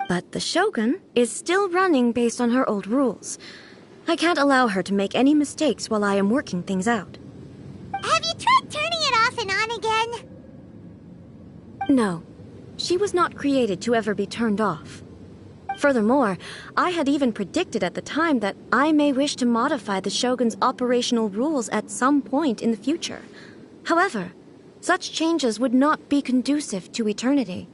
But the Shogun is still running based on her old rules. I can't allow her to make any mistakes while I am working things out. Have you tried turning it off and on again? No. She was not created to ever be turned off. Furthermore, I had even predicted at the time that I may wish to modify the Shogun's operational rules at some point in the future. However, such changes would not be conducive to eternity.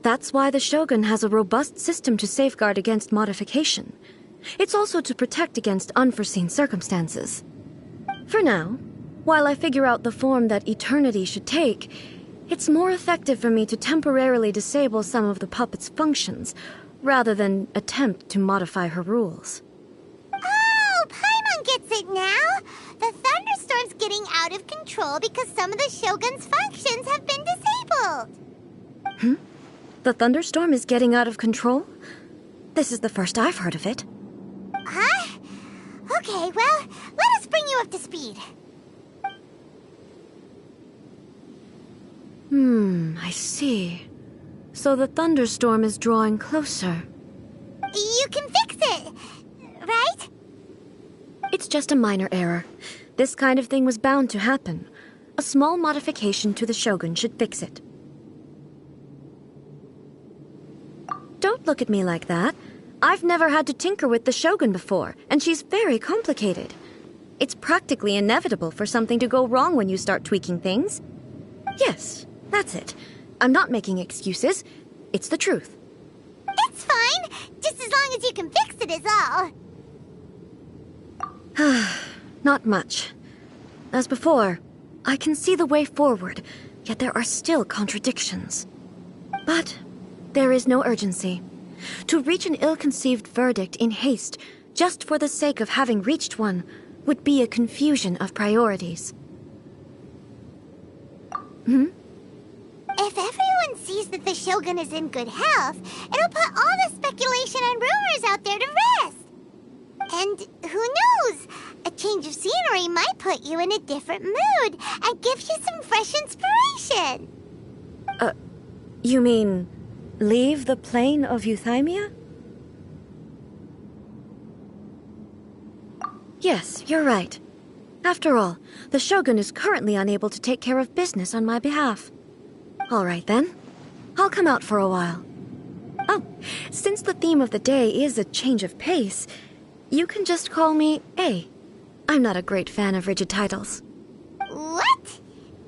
That's why the Shogun has a robust system to safeguard against modification. It's also to protect against unforeseen circumstances. For now, while I figure out the form that eternity should take, it's more effective for me to temporarily disable some of the puppet's functions, rather than attempt to modify her rules. Oh, Paimon gets it now! The thunderstorm's getting out of control because some of the Shogun's functions have been disabled. The thunderstorm is getting out of control? This is the first I've heard of it. Huh? Okay, well, let us bring you up to speed. I see. So the thunderstorm is drawing closer. You can fix it, right? It's just a minor error. This kind of thing was bound to happen. A small modification to the Shogun should fix it. Don't look at me like that. I've never had to tinker with the Shogun before, and she's very complicated. It's practically inevitable for something to go wrong when you start tweaking things. Yes, that's it. I'm not making excuses. It's the truth. It's fine, just as long as you can fix it is all. Not much. As before, I can see the way forward, yet there are still contradictions. But there is no urgency. To reach an ill-conceived verdict in haste, just for the sake of having reached one, would be a confusion of priorities. If everyone sees that the Shogun is in good health, it'll put all the speculation and rumors out there to rest. And who knows? A change of scenery might put you in a different mood and give you some fresh inspiration. You mean leave the plane of euthymia? Yes, you're right. After all, the Shogun is currently unable to take care of business on my behalf. All right then. I'll come out for a while. Oh, since the theme of the day is a change of pace, you can just call me A. I'm not a great fan of rigid titles. What?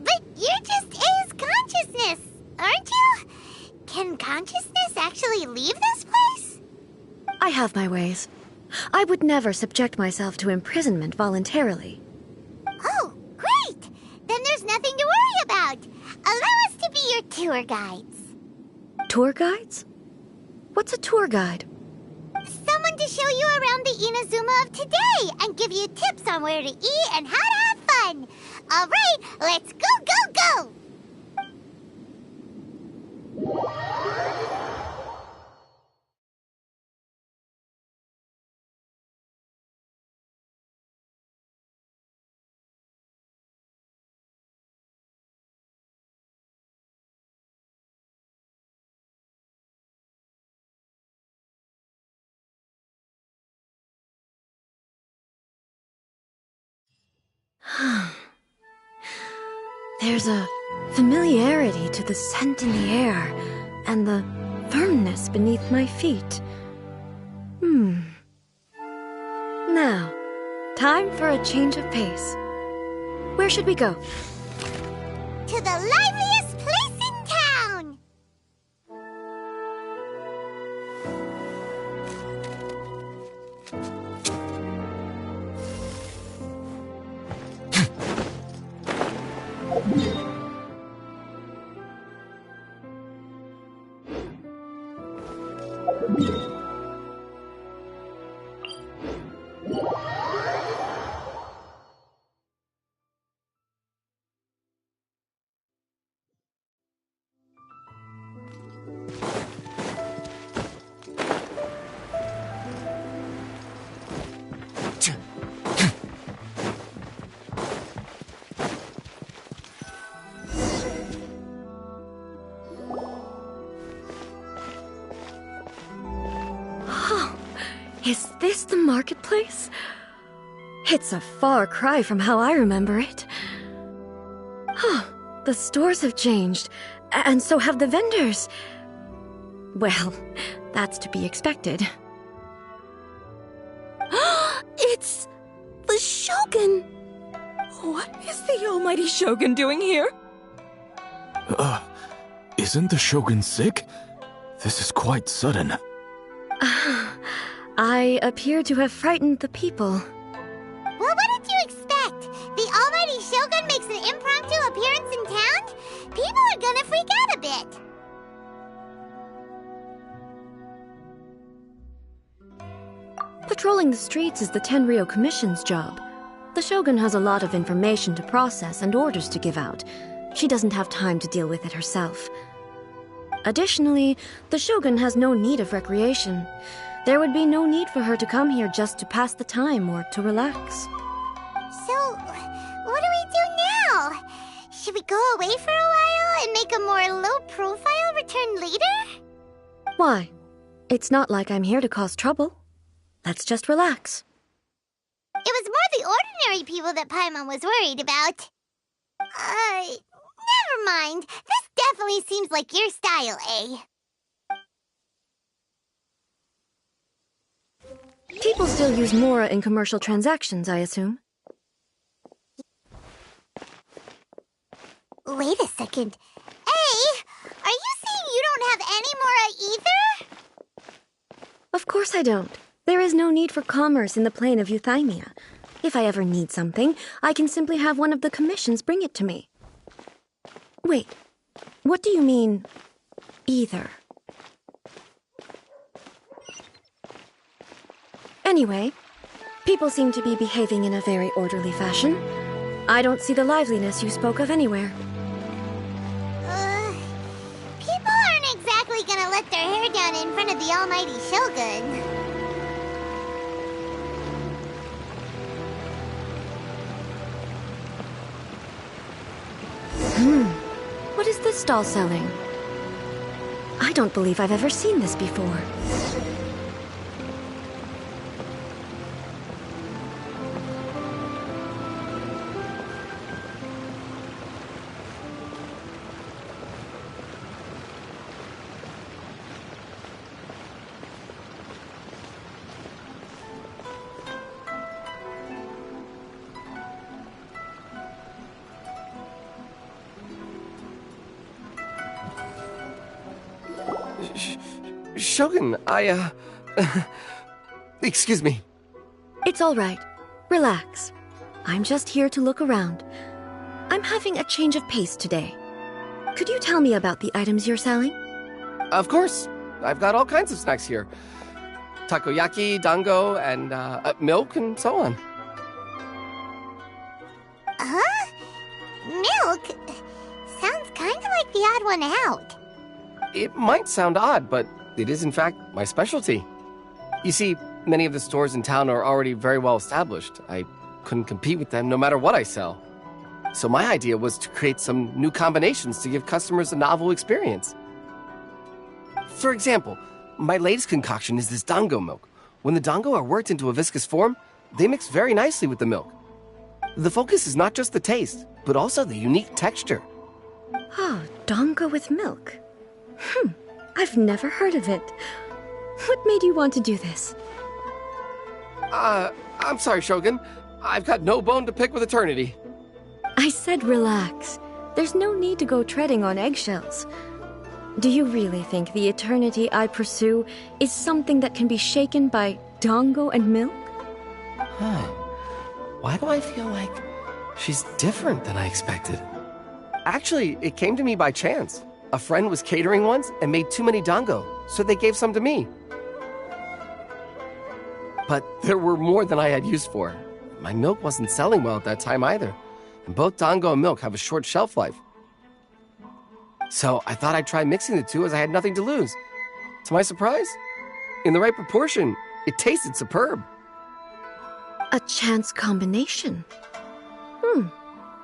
But you're just A's consciousness, aren't you? Can consciousness actually leave this place? I have my ways. I would never subject myself to imprisonment voluntarily. Oh, great! Then there's nothing to worry about. Allow us to be your tour guides. Tour guides? What's a tour guide? Someone to show you around the Inazuma of today and give you tips on where to eat and how to have fun. All right, let's go, go, go! There's a familiarity to the scent in the air and the firmness beneath my feet. Now, time for a change of pace. Where should we go? To the liveliest place Is this the marketplace? It's a far cry from how I remember it. The stores have changed, and so have the vendors. Well, that's to be expected. It's the Shogun! What is the almighty Shogun doing here? Isn't the Shogun sick? This is quite sudden. I appear to have frightened the people. Well, what did you expect? The almighty Shogun makes an impromptu appearance in town? People are gonna freak out a bit. Patrolling the streets is the Tenryou Commission's job. The Shogun has a lot of information to process and orders to give out. She doesn't have time to deal with it herself. Additionally, the Shogun has no need of recreation. There would be no need for her to come here just to pass the time or to relax. So, what do we do now? Should we go away for a while and make a more low-profile return later? Why? It's not like I'm here to cause trouble. Let's just relax. It was more the ordinary people that Paimon was worried about. Never mind. This definitely seems like your style, eh? People still use Mora in commercial transactions, I assume. Wait a second. Hey, are you saying you don't have any Mora either? Of course I don't. There is no need for commerce in the plane of Euthymia. If I ever need something, I can simply have one of the commissions bring it to me. Wait, what do you mean, either? Anyway, people seem to be behaving in a very orderly fashion. I don't see the liveliness you spoke of anywhere. People aren't exactly gonna let their hair down in front of the almighty Shogun. What is this stall selling? I don't believe I've ever seen this before. Shogun, excuse me. It's all right. Relax. I'm just here to look around. I'm having a change of pace today. Could you tell me about the items you're selling? Of course. I've got all kinds of snacks here. Takoyaki, dango, and milk, and so on. Huh? Milk? Sounds kind of like the odd one out. It might sound odd, but it is in fact my specialty. You see, many of the stores in town are already very well established. I couldn't compete with them no matter what I sell. So my idea was to create some new combinations to give customers a novel experience. For example, my latest concoction is this dango milk. When the dango are worked into a viscous form, they mix very nicely with the milk. The focus is not just the taste, but also the unique texture. Oh, dango with milk. I've never heard of it. What made you want to do this? I'm sorry, Shogun. I've got no bone to pick with eternity. I said relax. There's no need to go treading on eggshells. Do you really think the eternity I pursue is something that can be shaken by dango and milk? Why do I feel like she's different than I expected? Actually, it came to me by chance. A friend was catering once and made too many dango, so they gave some to me. But there were more than I had use for. My milk wasn't selling well at that time either. And both Dango and milk have a short shelf life. So I thought I'd try mixing the two as I had nothing to lose. To my surprise, in the right proportion, it tasted superb. A chance combination.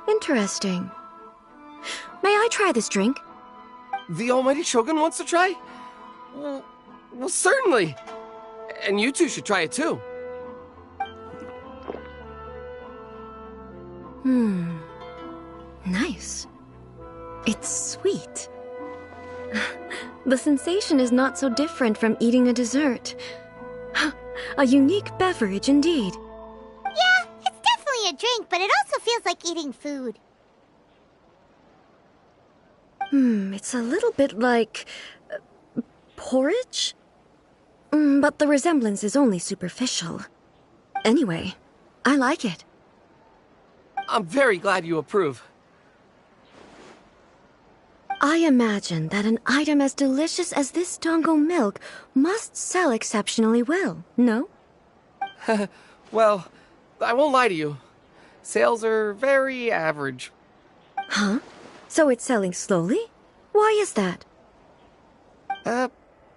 Interesting. May I try this drink? The Almighty Shogun wants to try? Well, certainly. And you two should try it too. Nice. It's sweet. The sensation is not so different from eating a dessert. A unique beverage indeed. Yeah, it's definitely a drink, but it also feels like eating food. It's a little bit like... porridge? But the resemblance is only superficial. Anyway, I like it. I'm very glad you approve. I imagine that an item as delicious as this Dango milk must sell exceptionally well, no? Well, I won't lie to you. Sales are very average. Huh? So it's selling slowly? Why is that?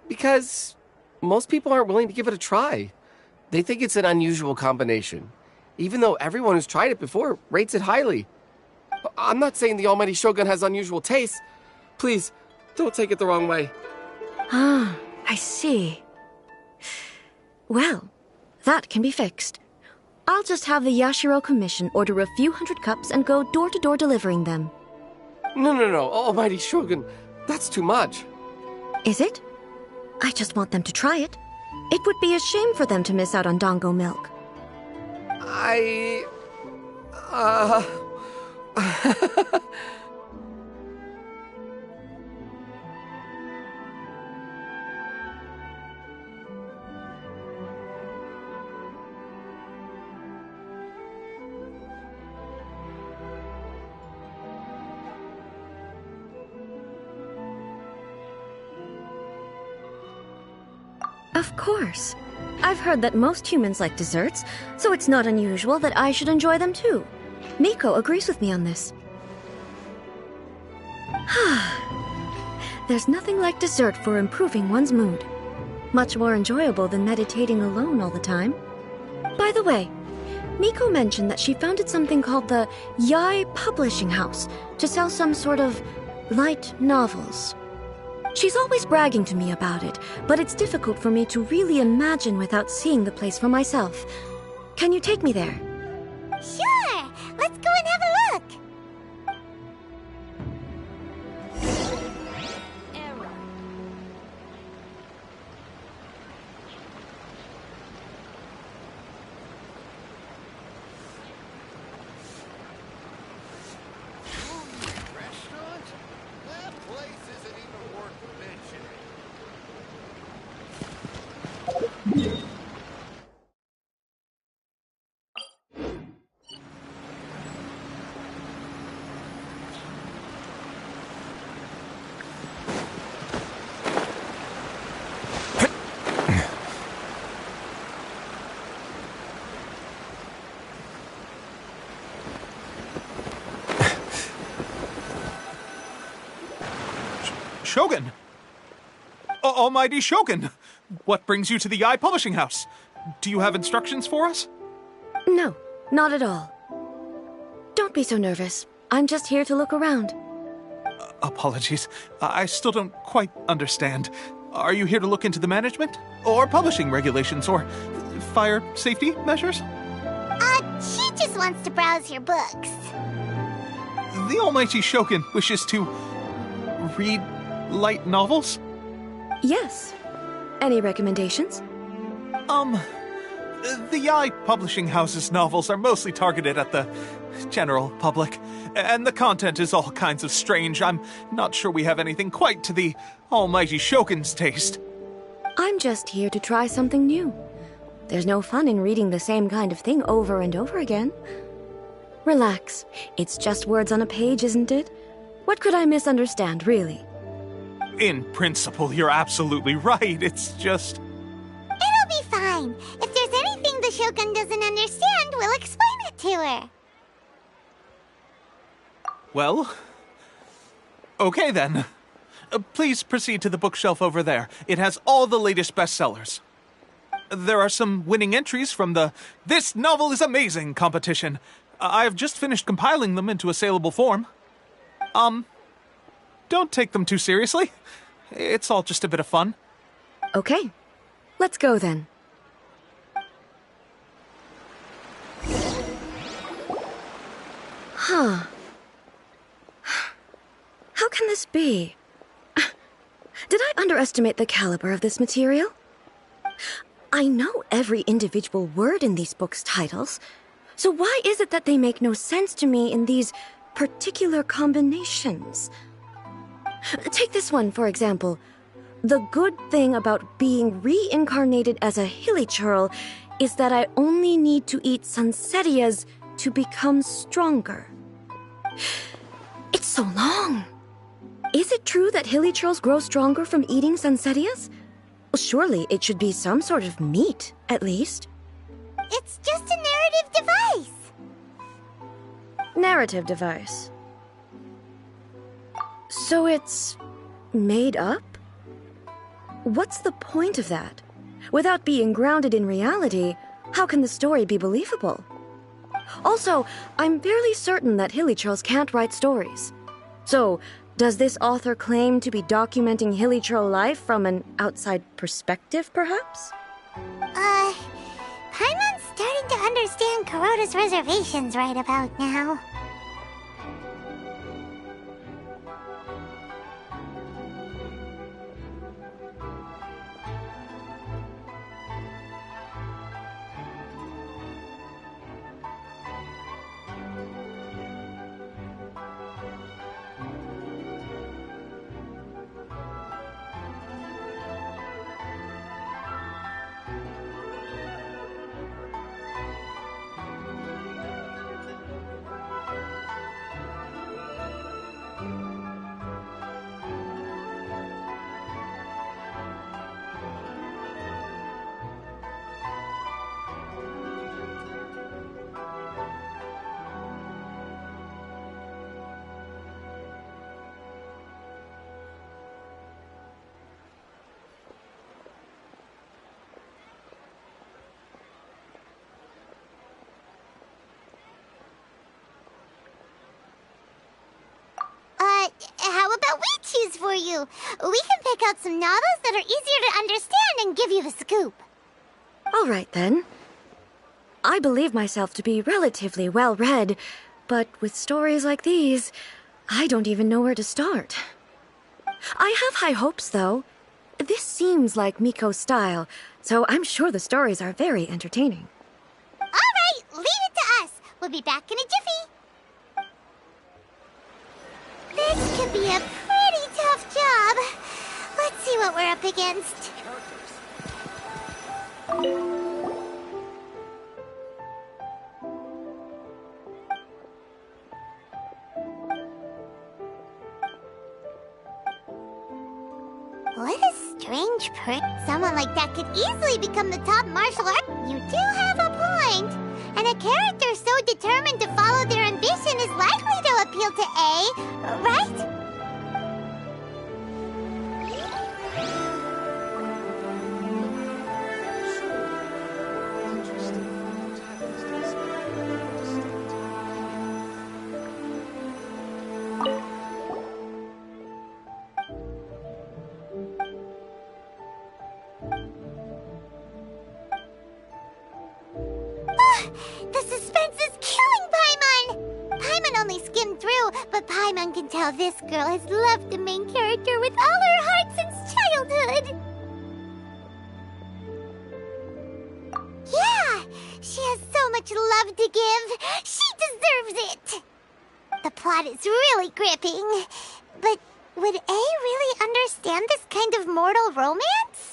Because most people aren't willing to give it a try. They think it's an unusual combination, even though everyone who's tried it before rates it highly. I'm not saying the Almighty Shogun has unusual tastes. Please, don't take it the wrong way. Ah, I see. Well, that can be fixed. I'll just have the Yashiro Commission order a few hundred cups and go door-to-door delivering them. No, Almighty Shogun, that's too much. Is it? I just want them to try it. It would be a shame for them to miss out on Dango milk. Of course. I've heard that most humans like desserts, so it's not unusual that I should enjoy them too. Miko agrees with me on this. There's nothing like dessert for improving one's mood. Much more enjoyable than meditating alone all the time. By the way, Miko mentioned that she founded something called the Yai Publishing House to sell some sort of light novels. She's always bragging to me about it, but it's difficult for me to really imagine without seeing the place for myself. Can you take me there? Sure! Let's go and have a look! Shogun! Almighty Shogun! What brings you to the Yai Publishing House? Do you have instructions for us? No, not at all. Don't be so nervous. I'm just here to look around. Apologies. I still don't quite understand. Are you here to look into the management? Or publishing regulations? Or fire safety measures? She just wants to browse your books. The Almighty Shogun wishes to read light novels? Yes. Any recommendations? The Yai Publishing House's novels are mostly targeted at the general public, and the content is all kinds of strange. I'm not sure we have anything quite to the Almighty Shogun's taste. I'm just here to try something new. There's no fun in reading the same kind of thing over and over again. Relax. It's just words on a page, isn't it? What could I misunderstand, really? In principle, you're absolutely right. It's just... It'll be fine. If there's anything Shogun doesn't understand, we'll explain it to her. Well, okay then. Please proceed to the bookshelf over there. It has all the latest bestsellers. There are some winning entries from the This Novel is Amazing competition. I have just finished compiling them into a saleable form. Don't take them too seriously. It's all just a bit of fun. Okay, let's go then. Huh. How can this be? Did I underestimate the caliber of this material? I know every individual word in these books' titles, so why is it that they make no sense to me in these particular combinations? Take this one, for example. The good thing about being reincarnated as a hilichurl is that I only need to eat sunsetias to become stronger. It's so long. Is it true that hilichurls grow stronger from eating sunsetias? Surely it should be some sort of meat, at least. It's just a narrative device. Narrative device. So it's made up? What's the point of that? Without being grounded in reality, how can the story be believable? Also, I'm fairly certain that hilichurls can't write stories. So, does this author claim to be documenting hilichurl life from an outside perspective, perhaps? Paimon's starting to understand Kuroda's reservations right about now. How about we choose for you? We can pick out some novels that are easier to understand and give you the scoop. All right, then. I believe myself to be relatively well-read, but with stories like these, I don't even know where to start. I have high hopes, though. This seems like Miko's style, so I'm sure the stories are very entertaining. All right, leave it to us. We'll be back in a jiffy. This could be a pretty tough job. Let's see what we're up against. What a strange Someone like that could easily become the top martial art. You do have a point. And a character so determined to follow their ambition is likely to appeal to A, right? The suspense is killing Paimon! Paimon only skimmed through, but Paimon can tell this girl has loved the main character with all her heart since childhood. Yeah, she has so much love to give. She deserves it. The plot is really gripping. But would A really understand this kind of mortal romance?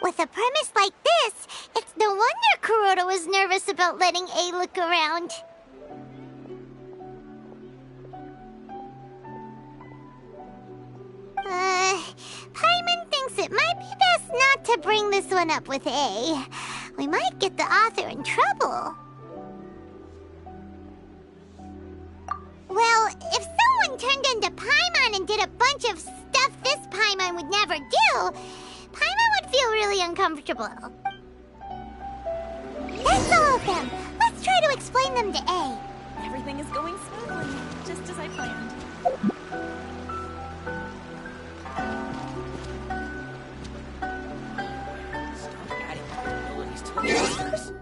With a premise like this, it's no wonder Kuroda was nervous about letting A look around. Paimon thinks it might be best not to bring this one up with A. We might get the author in trouble. Well, if someone turned into Paimon and did a bunch of stuff this Paimon would never do, Paimon would feel really uncomfortable. That's all of them. Let's try to explain them to A. Everything is going smoothly, just as I planned. Stop adding abilities to the characters.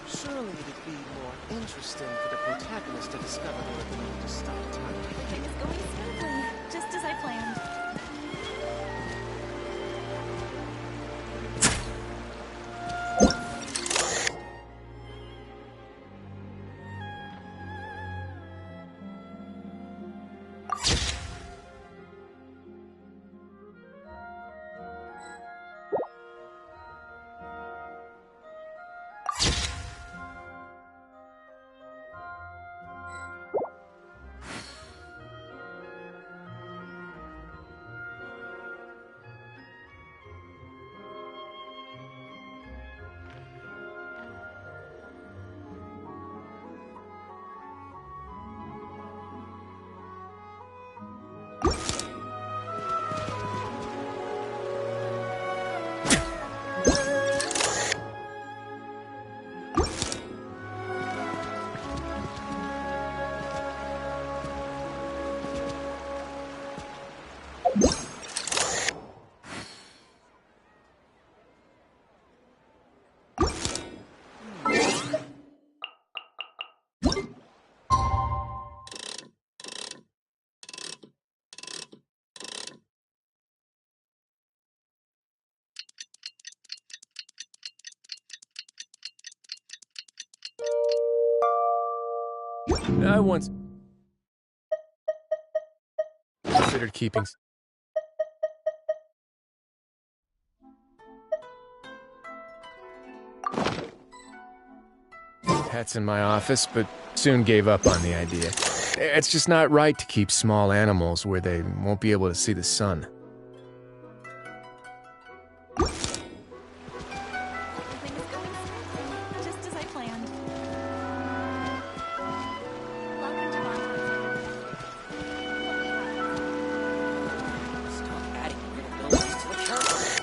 Surely it'd be more interesting for the protagonist to discover where it need to start. Everything is going smoothly, just as I planned. I once considered keeping pets in my office, but soon gave up on the idea. It's just not right to keep small animals where they won't be able to see the sun. Everything is going smoothly, just as I planned. Welcome to Montauk. Stop adding abilities to the characters.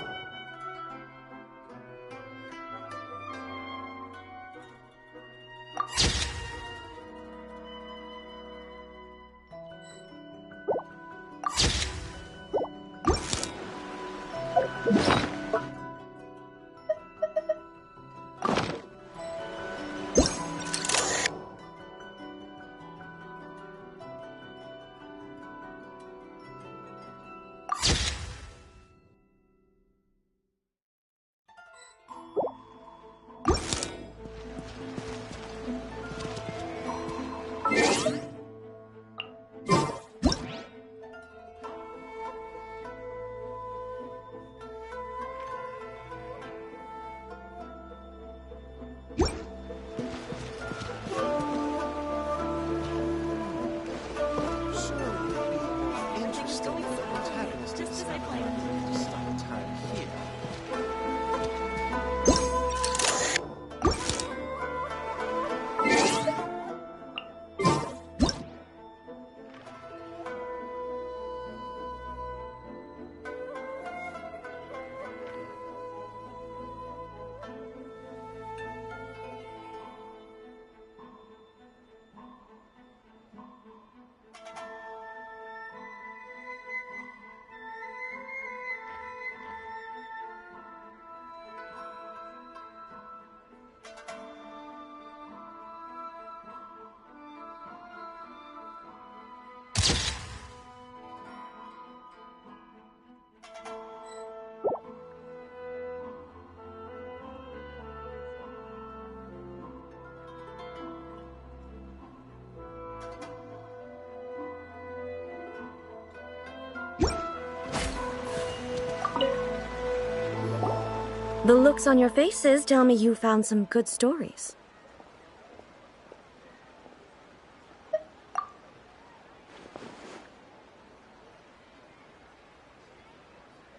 The looks on your faces tell me you found some good stories.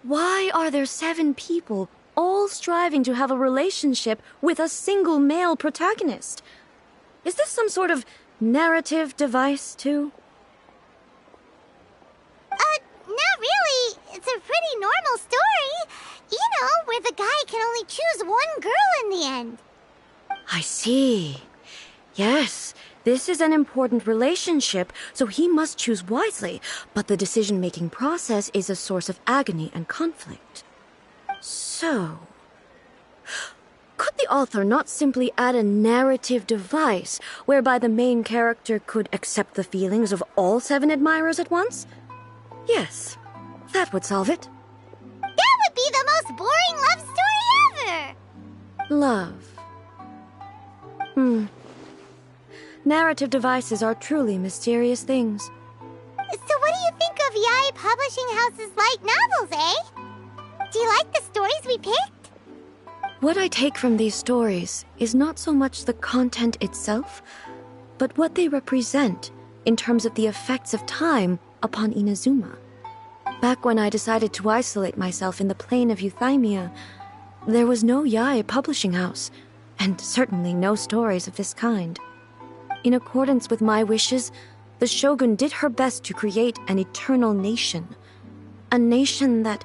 Why are there 7 people all striving to have a relationship with a single male protagonist? Is this some sort of narrative device, too? Not really. It's a pretty normal story. You know, where the guy can only choose one girl in the end. I see. Yes, this is an important relationship, so he must choose wisely, but the decision-making process is a source of agony and conflict. So, could the author not simply add a narrative device whereby the main character could accept the feelings of all 7 admirers at once? Yes, that would solve it. That would be the most boring love story ever! Love. Narrative devices are truly mysterious things. So what do you think of Yae Publishing House's light novels, eh? Do you like the stories we picked? What I take from these stories is not so much the content itself, but what they represent in terms of the effects of time upon Inazuma. Back when I decided to isolate myself in the plane of Euthymia, there was no Yae Publishing House, and certainly no stories of this kind. In accordance with my wishes, the Shogun did her best to create an eternal nation. A nation that,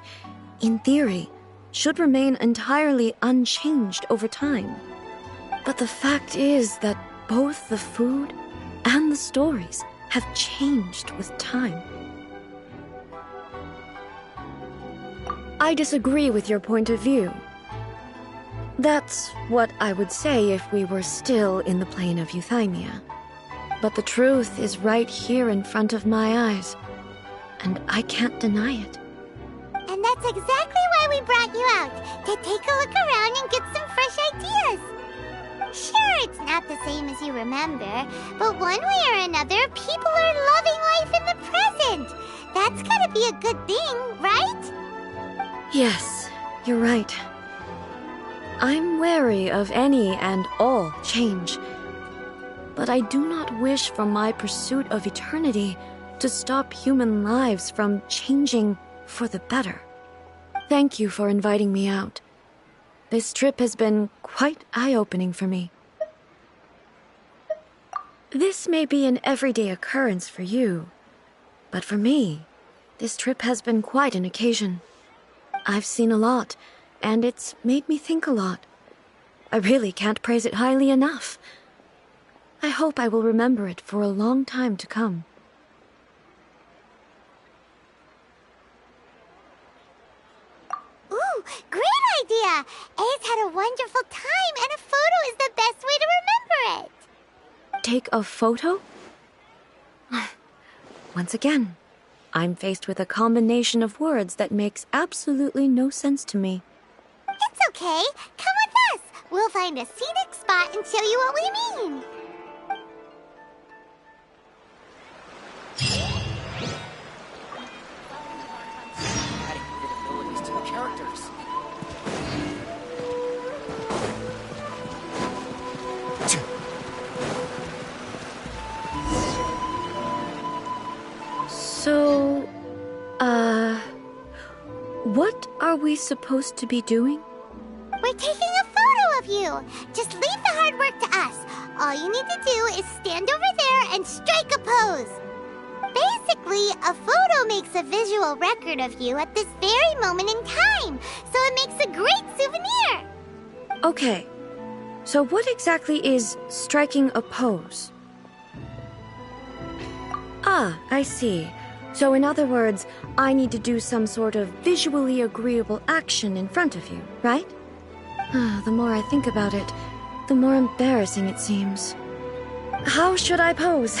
in theory, should remain entirely unchanged over time. But the fact is that both the food and the stories have changed with time. I disagree with your point of view. That's what I would say if we were still in the plane of Euthymia. But the truth is right here in front of my eyes, and I can't deny it. And that's exactly why we brought you out, to take a look around and get some fresh ideas. Sure, it's not the same as you remember, but one way or another, people are loving life in the present. That's gotta be a good thing, right? Yes, you're right. I'm wary of any and all change, but I do not wish for my pursuit of eternity to stop human lives from changing for the better. Thank you for inviting me out. This trip has been quite eye-opening for me. This may be an everyday occurrence for you, but for me, this trip has been quite an occasion. I've seen a lot, and it's made me think a lot. I really can't praise it highly enough. I hope I will remember it for a long time to come. Ooh, great idea! A's had a wonderful time, and a photo is the best way to remember it. Take a photo? Once again, I'm faced with a combination of words that makes absolutely no sense to me. It's okay. Come with us. We'll find a scenic spot and show you what we mean. Adding abilities to the characters. So, what are we supposed to be doing? We're taking a photo of you. Just leave the hard work to us. All you need to do is stand over there and strike a pose. Basically, a photo makes a visual record of you at this very moment in time, so it makes a great souvenir. Okay, so what exactly is striking a pose? Ah, I see. So in other words, I need to do some sort of visually agreeable action in front of you, right? The more I think about it, the more embarrassing it seems. How should I pose?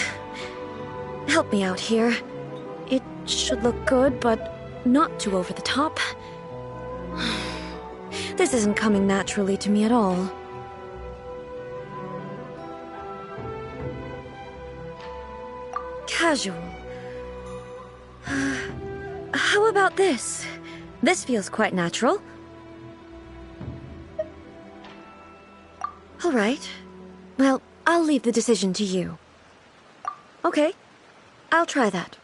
Help me out here. It should look good, but not too over the top. This isn't coming naturally to me at all. Casual. How about this? This feels quite natural. All right. Well, I'll leave the decision to you. Okay. I'll try that.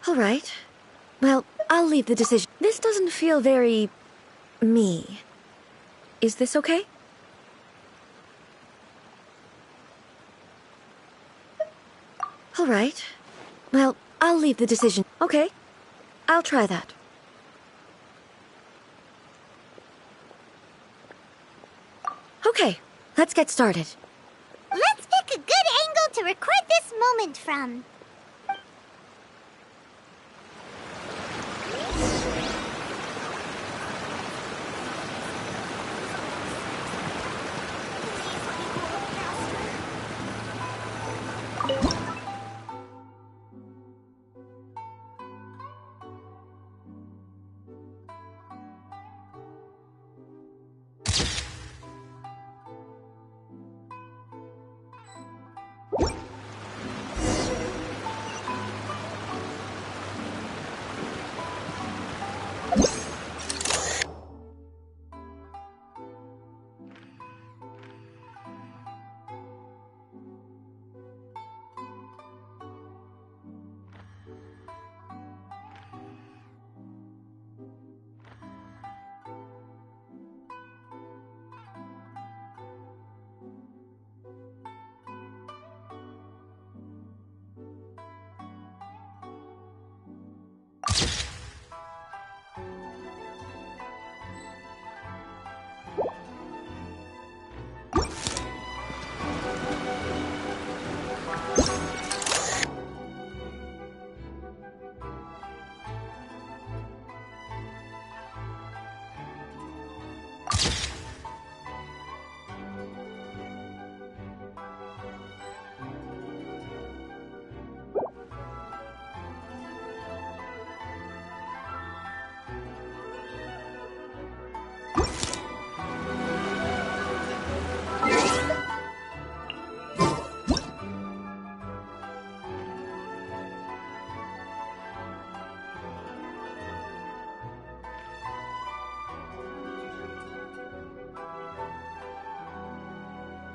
All right. Well, I'll leave the decision. This doesn't feel very... me. Is this okay? All right. Well, I'll leave the decision. Okay. I'll try that. Okay, let's get started. Let's pick a good angle to record this moment from.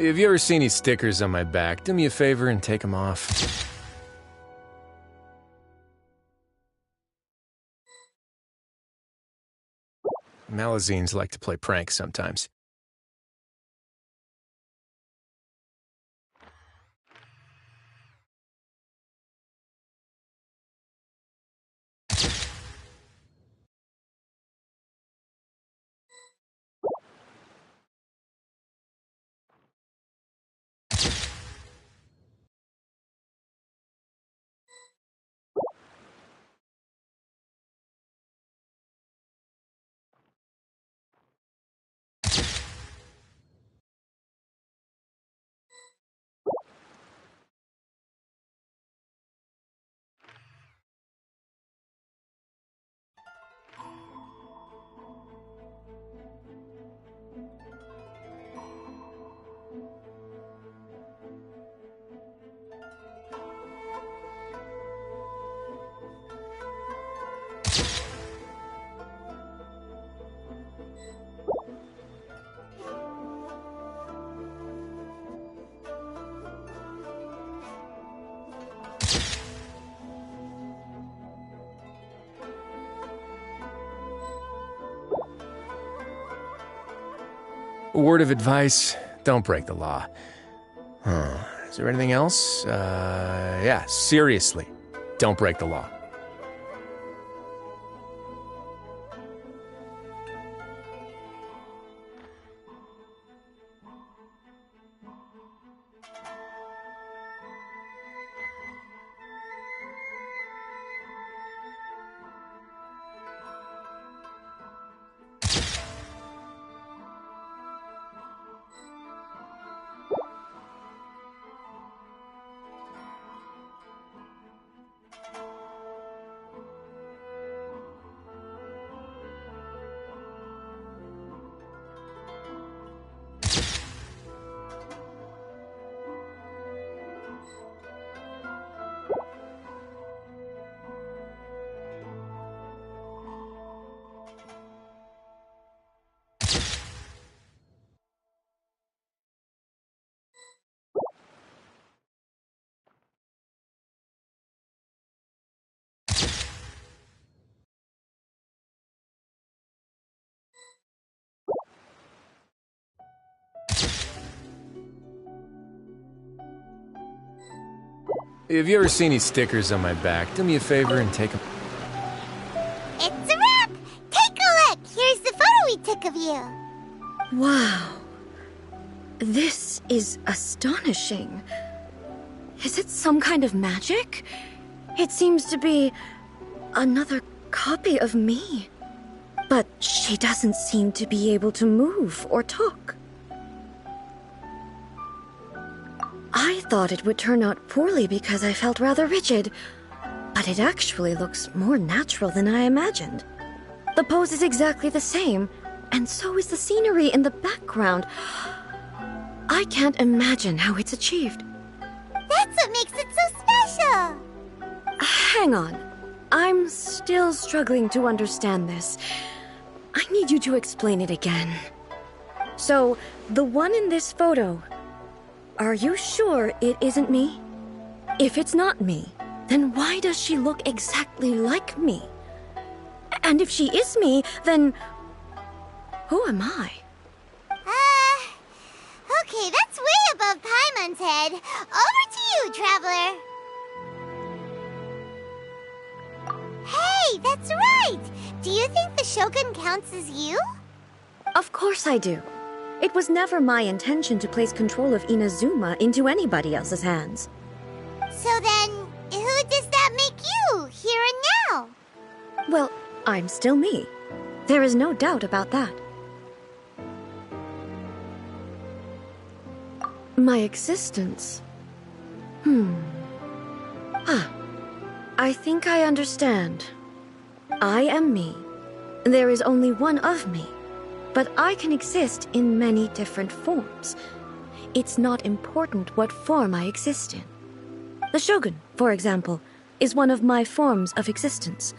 If you ever see any stickers on my back, do me a favor and take them off. Malazines like to play pranks sometimes. A word of advice, don't break the law. Is there anything else? Yeah, seriously, don't break the law. If you ever see any stickers on my back, do me a favor and take them. It's a wrap! Take a look! Here's the photo we took of you. Wow. This is astonishing. Is it some kind of magic? It seems to be another copy of me. But she doesn't seem to be able to move or talk. I thought it would turn out poorly because I felt rather rigid, but it actually looks more natural than I imagined. The pose is exactly the same, and so is the scenery in the background. I can't imagine how it's achieved. That's what makes it so special! Hang on. I'm still struggling to understand this. I need you to explain it again. So, the one in this photo, are you sure it isn't me? If it's not me, then why does she look exactly like me? And if she is me, then who am I? Okay, that's way above Paimon's head. Over to you, Traveler. Hey, that's right! Do you think the Shogun counts as you? Of course I do. It was never my intention to place control of Inazuma into anybody else's hands. So then, who does that make you, here and now? Well, I'm still me. There is no doubt about that. My existence? I think I understand. I am me. There is only one of me, but I can exist in many different forms. It's not important what form I exist in. The Shogun, for example, is one of my forms of existence.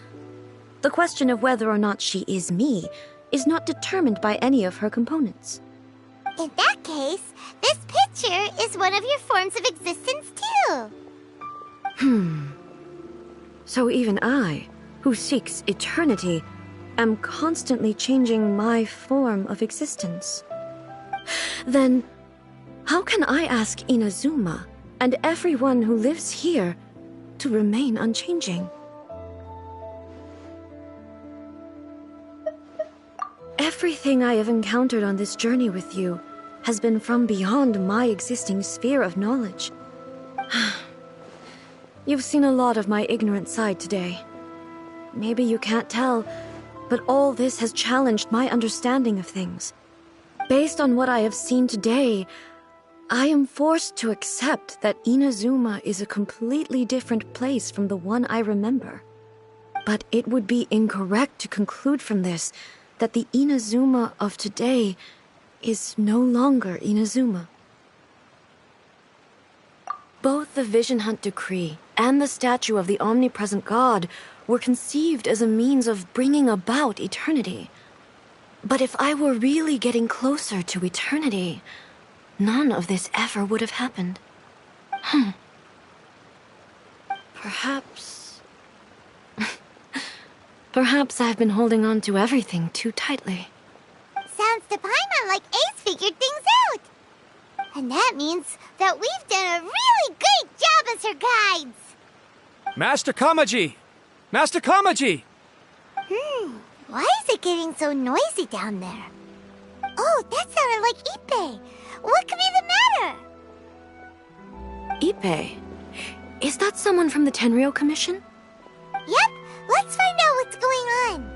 The question of whether or not she is me is not determined by any of her components. In that case, this picture is one of your forms of existence too. So even I, who seeks eternity, am constantly changing my form of existence. Then, how can I ask Inazuma and everyone who lives here to remain unchanging? Everything I have encountered on this journey with you has been from beyond my existing sphere of knowledge. You've seen a lot of my ignorant side today. Maybe you can't tell, but all this has challenged my understanding of things. Based on what I have seen today, I am forced to accept that Inazuma is a completely different place from the one I remember. But it would be incorrect to conclude from this that the Inazuma of today is no longer Inazuma. Both the Vision Hunt Decree and the statue of the omnipresent God were conceived as a means of bringing about eternity. But if I were really getting closer to eternity, none of this ever would have happened. Perhaps I've been holding on to everything too tightly. Sounds to Paimon like Ace figured things out. And that means that we've done a really great job as her guides. Master Kamaji! Master Kamaji! Why is it getting so noisy down there? Oh, that sounded like Ippei. What could be the matter? Ippei? Is that someone from the Tenryou Commission? Yep, let's find out what's going on.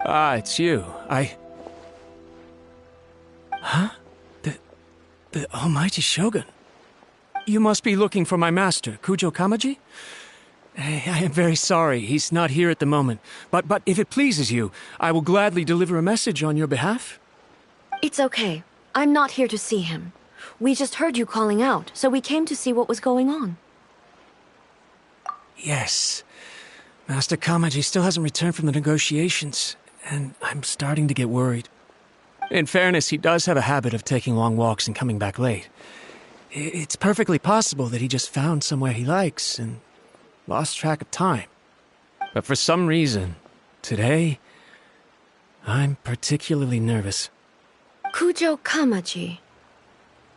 Ah, it's you. Huh? The almighty Shogun. You must be looking for my master, Kujo Kamaji? I am very sorry, he's not here at the moment. But if it pleases you, I will gladly deliver a message on your behalf. It's okay. I'm not here to see him. We just heard you calling out, so we came to see what was going on. Yes. Master Kamaji still hasn't returned from the negotiations, and I'm starting to get worried. In fairness, he does have a habit of taking long walks and coming back late. It's perfectly possible that he just found somewhere he likes and lost track of time. But for some reason, today, I'm particularly nervous. Kujo Kamaji.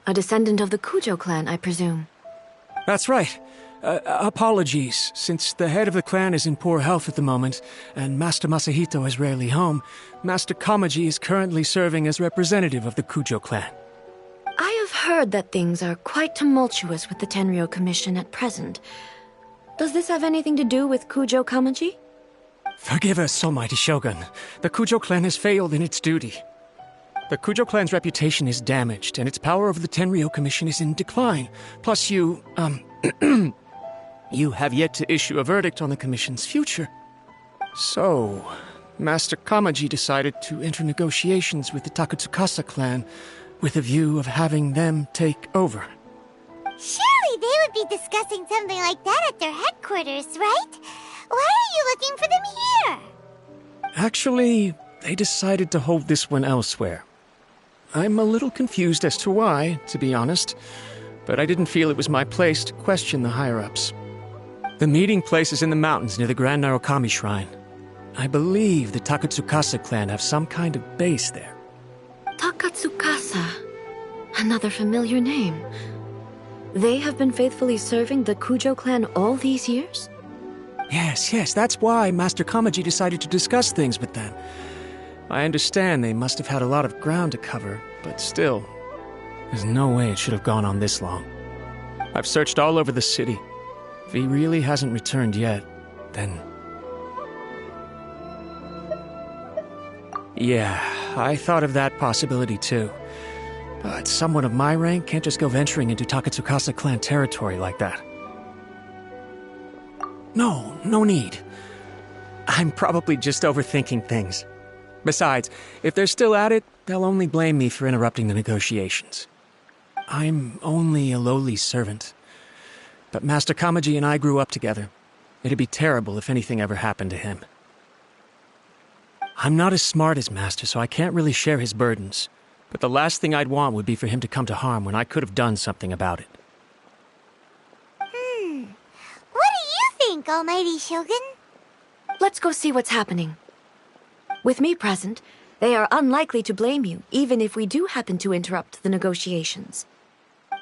A descendant of the Kujo clan, I presume. That's right. Apologies, since the head of the clan is in poor health at the moment, and Master Masahito is rarely home, Master Kamaji is currently serving as representative of the Kujo clan. I have heard that things are quite tumultuous with the Tenryou Commission at present. Does this have anything to do with Kujo Kamaji? Forgive us, almighty Shogun. The Kujo clan has failed in its duty. The Kujo clan's reputation is damaged, and its power over the Tenryou Commission is in decline. Plus you have yet to issue a verdict on the Commission's future. So, Master Kamaji decided to enter negotiations with the Takatsukasa clan with a view of having them take over. Surely they would be discussing something like that at their headquarters, right? Why are you looking for them here? Actually, they decided to hold this one elsewhere. I'm a little confused as to why, to be honest, but I didn't feel it was my place to question the higher-ups. The meeting place is in the mountains near the Grand Narukami Shrine. I believe the Takatsukasa clan have some kind of base there. Takatsukasa. Another familiar name. They have been faithfully serving the Kujo clan all these years? Yes, that's why Master Kamaji decided to discuss things with them. I understand they must have had a lot of ground to cover, but still, there's no way it should have gone on this long. I've searched all over the city. If he really hasn't returned yet, then... Yeah, I thought of that possibility too. But someone of my rank can't just go venturing into Takatsukasa clan territory like that. No need. I'm probably just overthinking things. Besides, if they're still at it, they'll only blame me for interrupting the negotiations. I'm only a lowly servant. But Master Kamaji and I grew up together. It'd be terrible if anything ever happened to him. I'm not as smart as Master, so I can't really share his burdens. But the last thing I'd want would be for him to come to harm when I could have done something about it. What do you think, Almighty Shogun? Let's go see what's happening. With me present, they are unlikely to blame you, even if we do happen to interrupt the negotiations.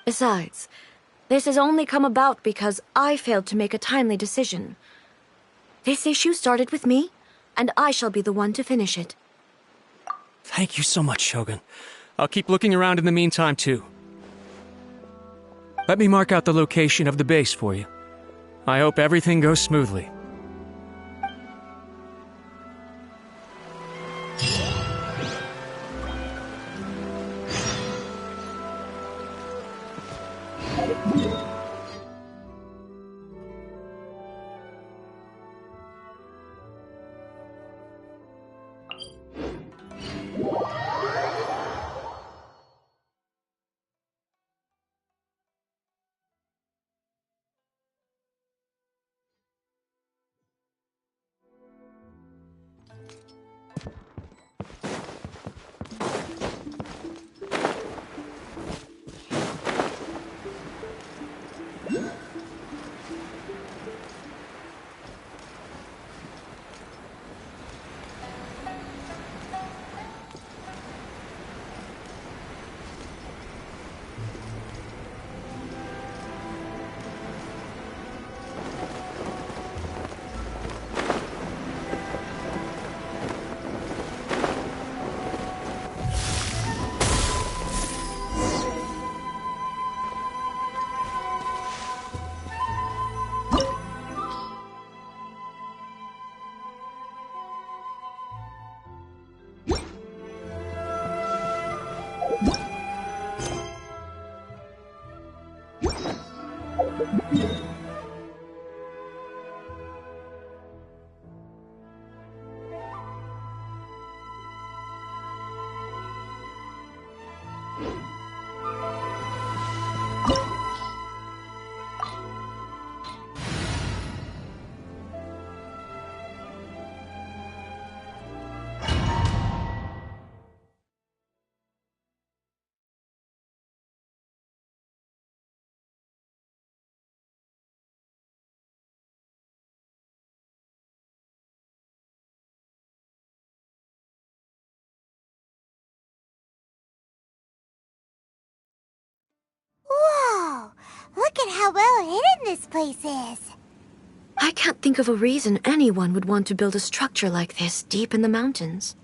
Besides, this has only come about because I failed to make a timely decision. This issue started with me, and I shall be the one to finish it. Thank you so much, Shogun. I'll keep looking around in the meantime, too. Let me mark out the location of the base for you. I hope everything goes smoothly. at how well hidden this place is. I can't think of a reason anyone would want to build a structure like this deep in the mountains.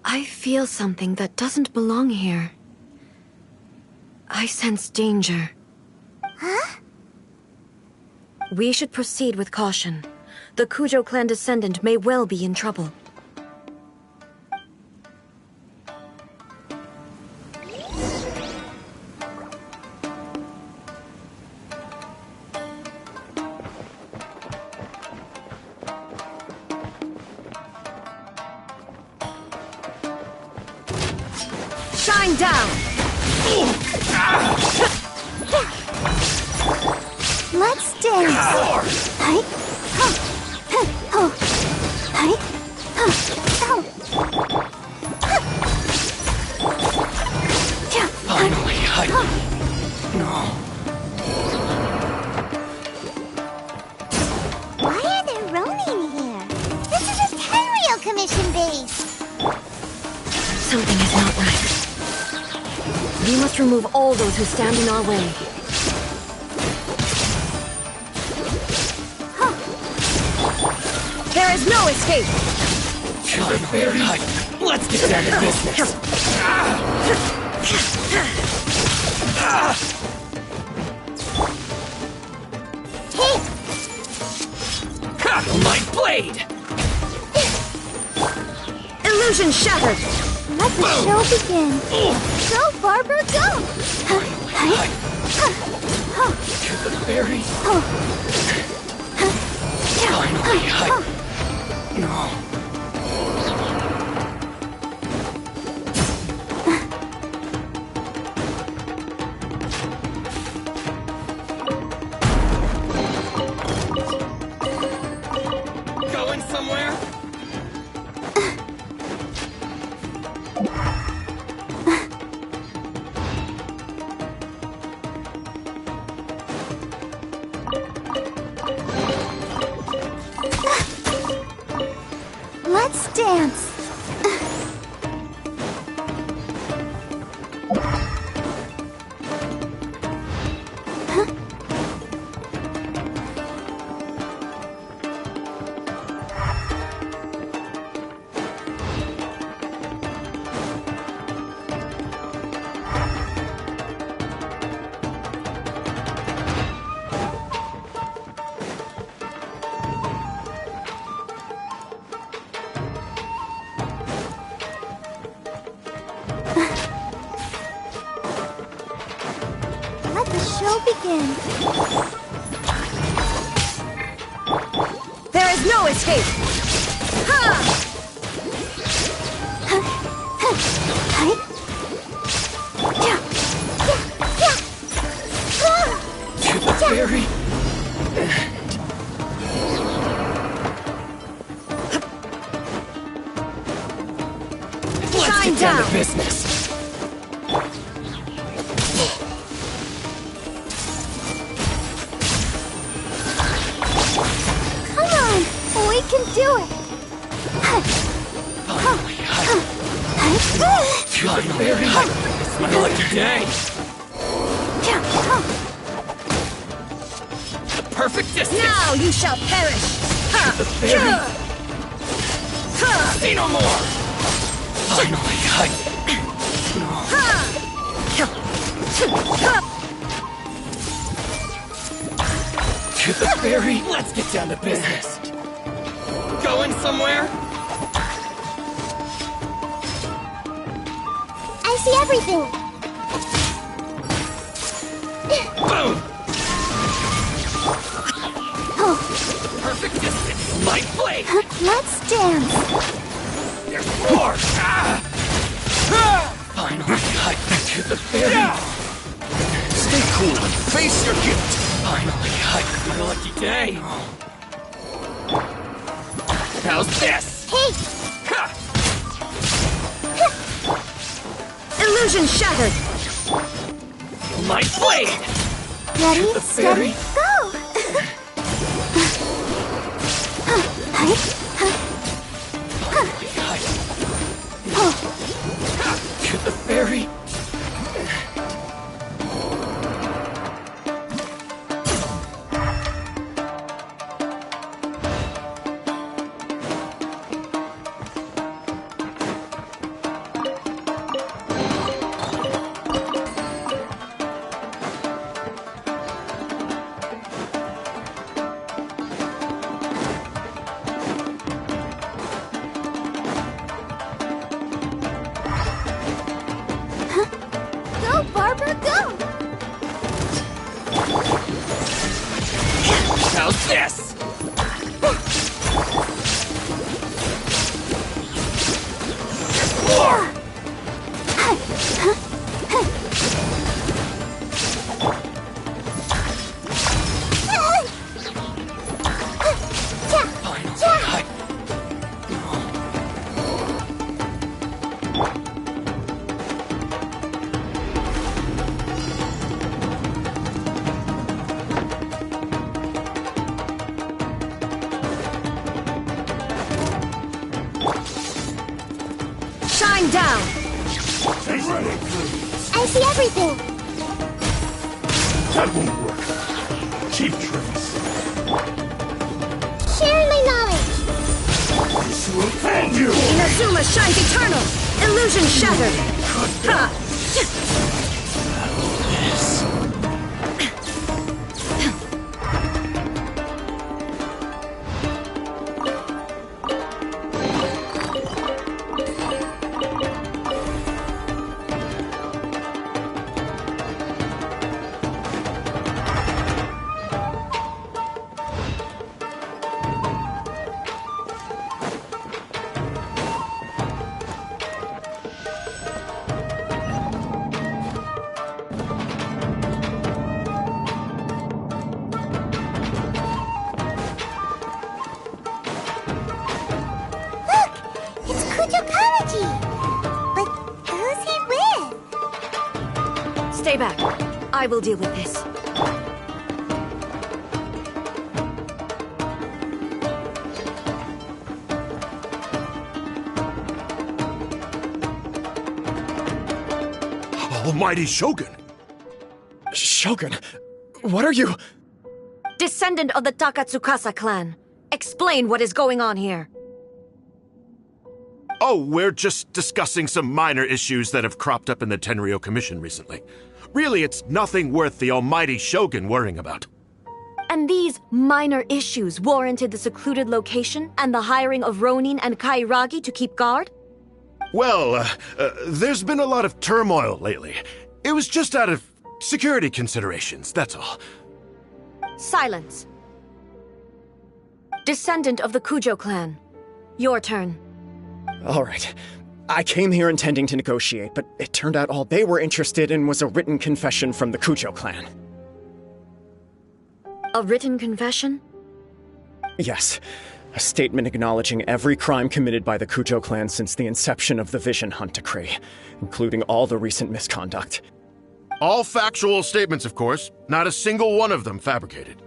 I feel something that doesn't belong here. I sense danger. Huh? We should proceed with caution. The Kujo clan descendant may well be in trouble. Shine down! Let's dance! Hi! Oh! Hi! Oh! Finally, No. Why are there Ronin here? This is a Tenryou Commission base! Something is not right. We must remove all those who stand in our way. There is no escape! Let's get down to business! My blade! Illusion shattered! Let the show begin! Go, Barbara, go! To the berry! Finally, No. Going somewhere? Let's dance! Let the show begin! There is no escape! To the berry! Let's get down to business! Come on! We can do it! Finally, berry! It's my lucky day! The perfect distance! Now you shall perish! The berry! Say no more! Finally, To the berry! Let's get down to business! Going somewhere? I see everything! Boom! Oh. Perfect distance! My blade! Let's dance! There's more! Finally, to the berry! Stay cool and face your guilt! Finally, my lucky day! How's this? Hey! Illusion shattered! My blade! Ready, steady, go! To the berry! him down! I see everything! That won't work. Cheap tricks. Sharing my knowledge! This will end you! Inazuma shines eternal! Illusion shattered! Ha! Stay back. I will deal with this. Almighty Shogun! Shogun, what are you? Descendant of the Takatsukasa clan. Explain what is going on here. Oh, we're just discussing some minor issues that have cropped up in the Tenryou Commission recently. Really, it's nothing worth the Almighty Shogun worrying about. And these minor issues warranted the secluded location and the hiring of Ronin and Kairagi to keep guard? Well, there's been a lot of turmoil lately. It was just out of security considerations, that's all. Silence. Descendant of the Kujo clan. Your turn. All right. I came here intending to negotiate, but it turned out all they were interested in was a written confession from the Kujo clan. A written confession? Yes. A statement acknowledging every crime committed by the Kujo clan since the inception of the Vision Hunt Decree, including all the recent misconduct. All factual statements, of course. Not a single one of them fabricated.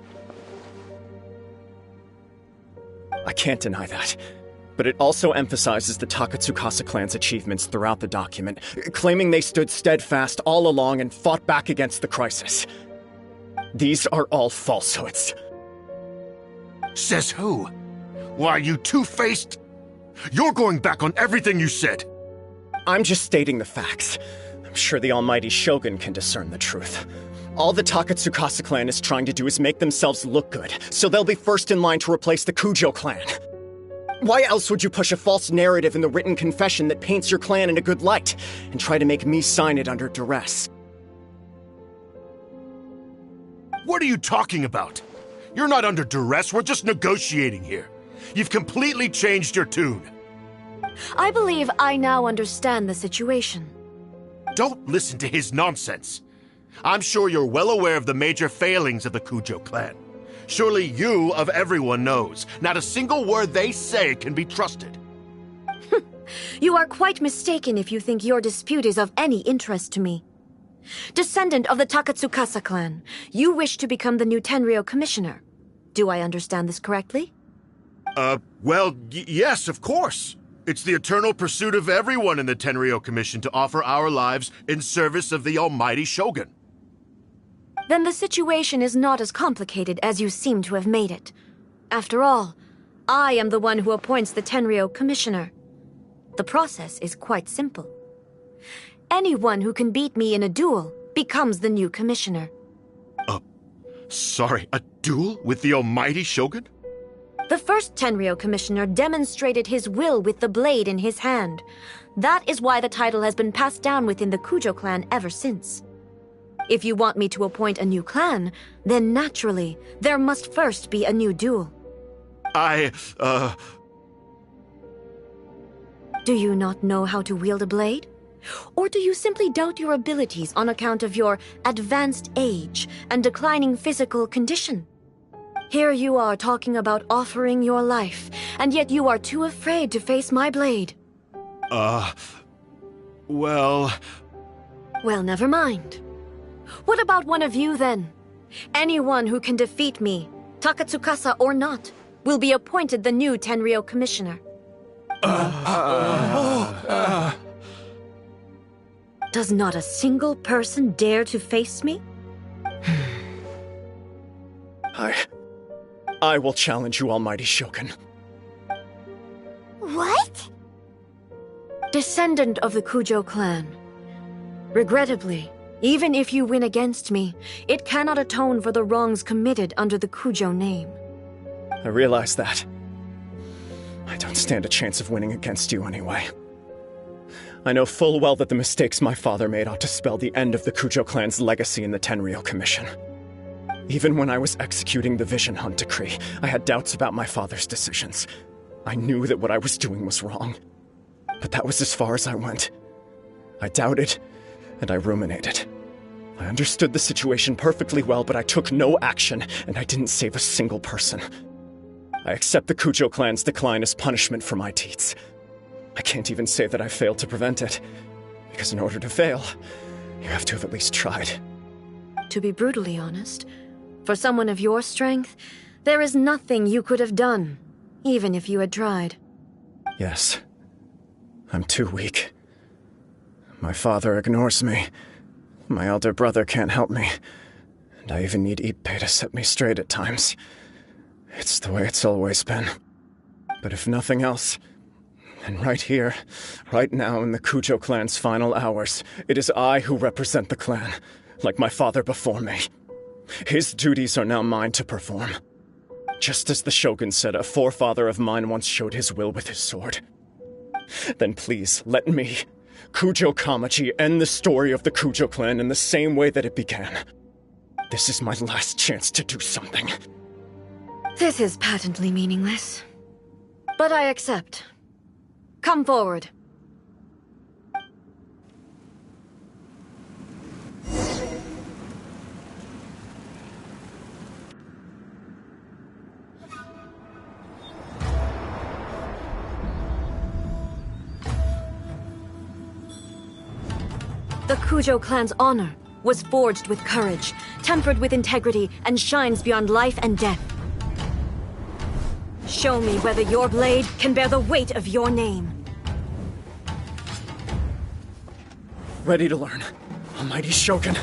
I can't deny that. But it also emphasizes the Takatsukasa clan's achievements throughout the document, claiming they stood steadfast all along and fought back against the crisis. These are all falsehoods. Says who? Why, you two-faced? You're going back on everything you said. I'm just stating the facts. I'm sure the Almighty Shogun can discern the truth. All the Takatsukasa clan is trying to do is make themselves look good, so they'll be first in line to replace the Kujo clan. Why else would you push a false narrative in the written confession that paints your clan in a good light, and try to make me sign it under duress? What are you talking about? You're not under duress, we're just negotiating here. You've completely changed your tune. I believe I now understand the situation. Don't listen to his nonsense. I'm sure you're well aware of the major failings of the Kujo clan. Surely you, of everyone, knows. Not a single word they say can be trusted. You are quite mistaken if you think your dispute is of any interest to me. Descendant of the Takatsukasa clan, you wish to become the new Tenryou commissioner. Do I understand this correctly? Well, yes, of course. It's the eternal pursuit of everyone in the Tenryou Commission to offer our lives in service of the Almighty Shogun. Then the situation is not as complicated as you seem to have made it. After all, I am the one who appoints the Tenryou commissioner. The process is quite simple. Anyone who can beat me in a duel becomes the new commissioner. Sorry, a duel with the Almighty Shogun? The first Tenryou commissioner demonstrated his will with the blade in his hand. That is why the title has been passed down within the Kujo clan ever since. If you want me to appoint a new clan, then naturally, there must first be a new duel. Do you not know how to wield a blade? Or do you simply doubt your abilities on account of your advanced age and declining physical condition? Here you are talking about offering your life, and yet you are too afraid to face my blade. Well, never mind. What about one of you, then? Anyone who can defeat me, Takatsukasa or not, will be appointed the new Tenryou commissioner. Does not a single person dare to face me? I will challenge you, Almighty Shogun. What? Descendant of the Kujo clan. Regrettably, even if you win against me, it cannot atone for the wrongs committed under the Kujo name. I realize that. I don't stand a chance of winning against you anyway. I know full well that the mistakes my father made ought to spell the end of the Kujo clan's legacy in the Tenryou Commission. Even when I was executing the Vision Hunt decree, I had doubts about my father's decisions. I knew that what I was doing was wrong. But that was as far as I went. I doubted, and I ruminated. I understood the situation perfectly well, but I took no action, and I didn't save a single person. I accept the Kujo clan's decline as punishment for my deeds. I can't even say that I failed to prevent it, because in order to fail, you have to have at least tried. To be brutally honest, for someone of your strength, there is nothing you could have done, even if you had tried. Yes. I'm too weak. My father ignores me. My elder brother can't help me. And I even need Ippei to set me straight at times. It's the way it's always been. But if nothing else, then right here, right now in the Kujo clan's final hours, it is I who represent the clan, like my father before me. His duties are now mine to perform. Just as the Shogun said a forefather of mine once showed his will with his sword. Then please, let me, Kujo Kamaji, end the story of the Kujo clan in the same way that it began. This is my last chance to do something. This is patently meaningless. But I accept. Come forward. The Kujo clan's honor was forged with courage, tempered with integrity, and shines beyond life and death. Show me whether your blade can bear the weight of your name. Ready to learn, Almighty Shogun.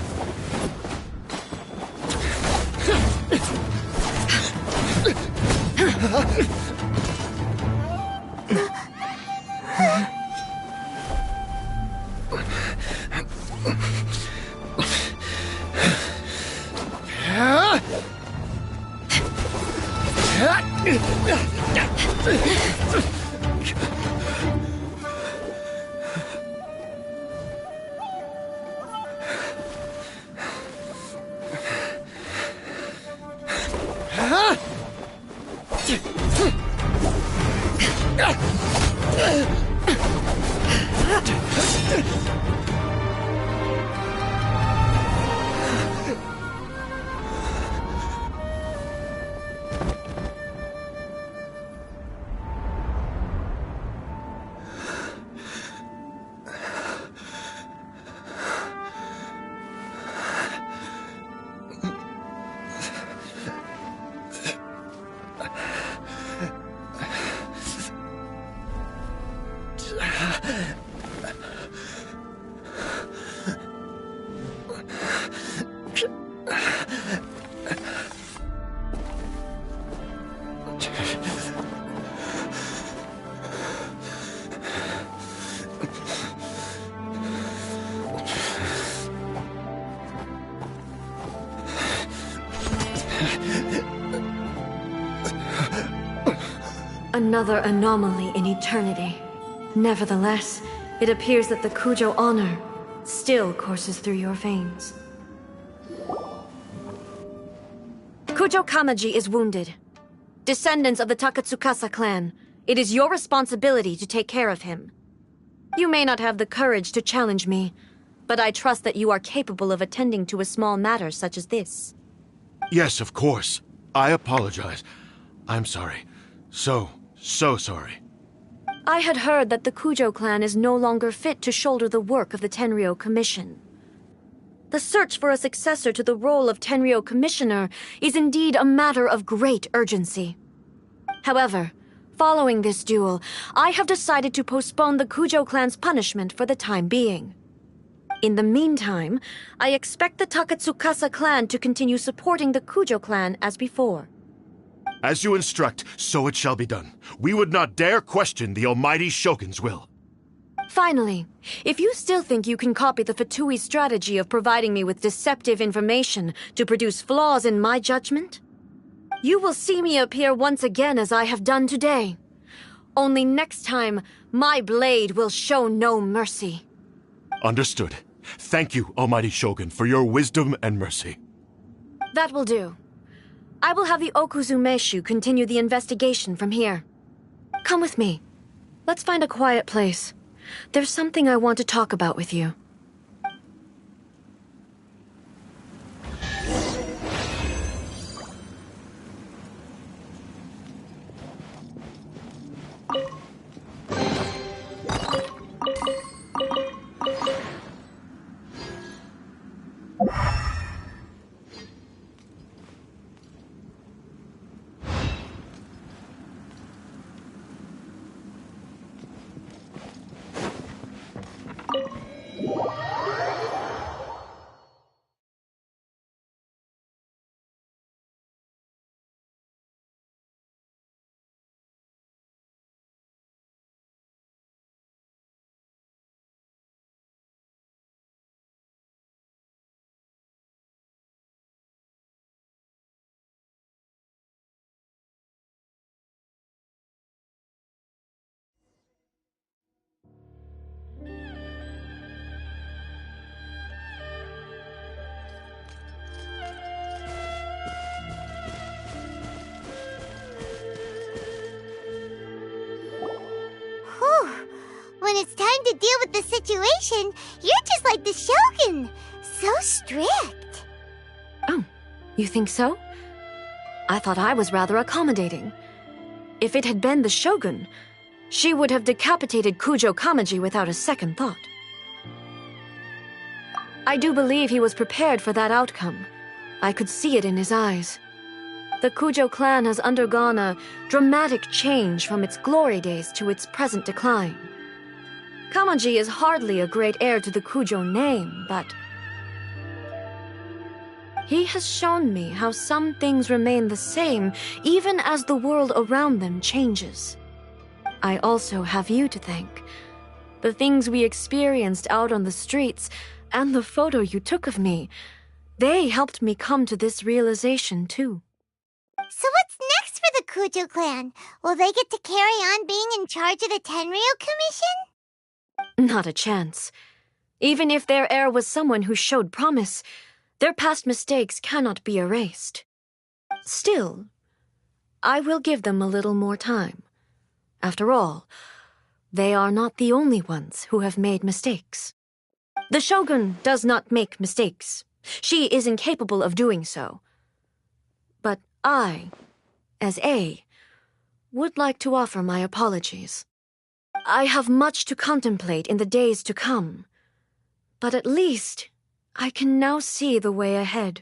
Another anomaly in eternity. Nevertheless, it appears that the Kujo honor still courses through your veins. Kujo Kamaji is wounded. Descendants of the Takatsukasa clan, it is your responsibility to take care of him. You may not have the courage to challenge me, but I trust that you are capable of attending to a small matter such as this. Yes, of course. I apologize. I'm sorry. So sorry. I had heard that the Kujo clan is no longer fit to shoulder the work of the Tenryou Commission. The search for a successor to the role of Tenryou Commissioner is indeed a matter of great urgency. However, following this duel, I have decided to postpone the Kujo clan's punishment for the time being. In the meantime, I expect the Takatsukasa clan to continue supporting the Kujo clan as before. As you instruct, so it shall be done. We would not dare question the almighty Shogun's will. Finally, if you still think you can copy the Fatui strategy of providing me with deceptive information to produce flaws in my judgment, you will see me appear once again as I have done today. Only next time, my blade will show no mercy. Understood. Thank you, almighty Shogun, for your wisdom and mercy. That will do. I will have the Okuzumeshu continue the investigation from here. Come with me. Let's find a quiet place. There's something I want to talk about with you. When it's time to deal with the situation, you're just like the Shogun. So strict. Oh, you think so? I thought I was rather accommodating. If it had been the Shogun, she would have decapitated Kujo Kamaji without a second thought. I do believe he was prepared for that outcome. I could see it in his eyes. The Kujo clan has undergone a dramatic change from its glory days to its present decline. Kamaji is hardly a great heir to the Kujo name, but he has shown me how some things remain the same even as the world around them changes. I also have you to thank. The things we experienced out on the streets and the photo you took of me, they helped me come to this realization too. So what's next for the Kujo clan? Will they get to carry on being in charge of the Tenryou Commission? Not a chance. Even if their heir was someone who showed promise, their past mistakes cannot be erased. Still, I will give them a little more time. After all, they are not the only ones who have made mistakes. The Shogun does not make mistakes. She is incapable of doing so. But I, as A, would like to offer my apologies. I have much to contemplate in the days to come, but at least I can now see the way ahead.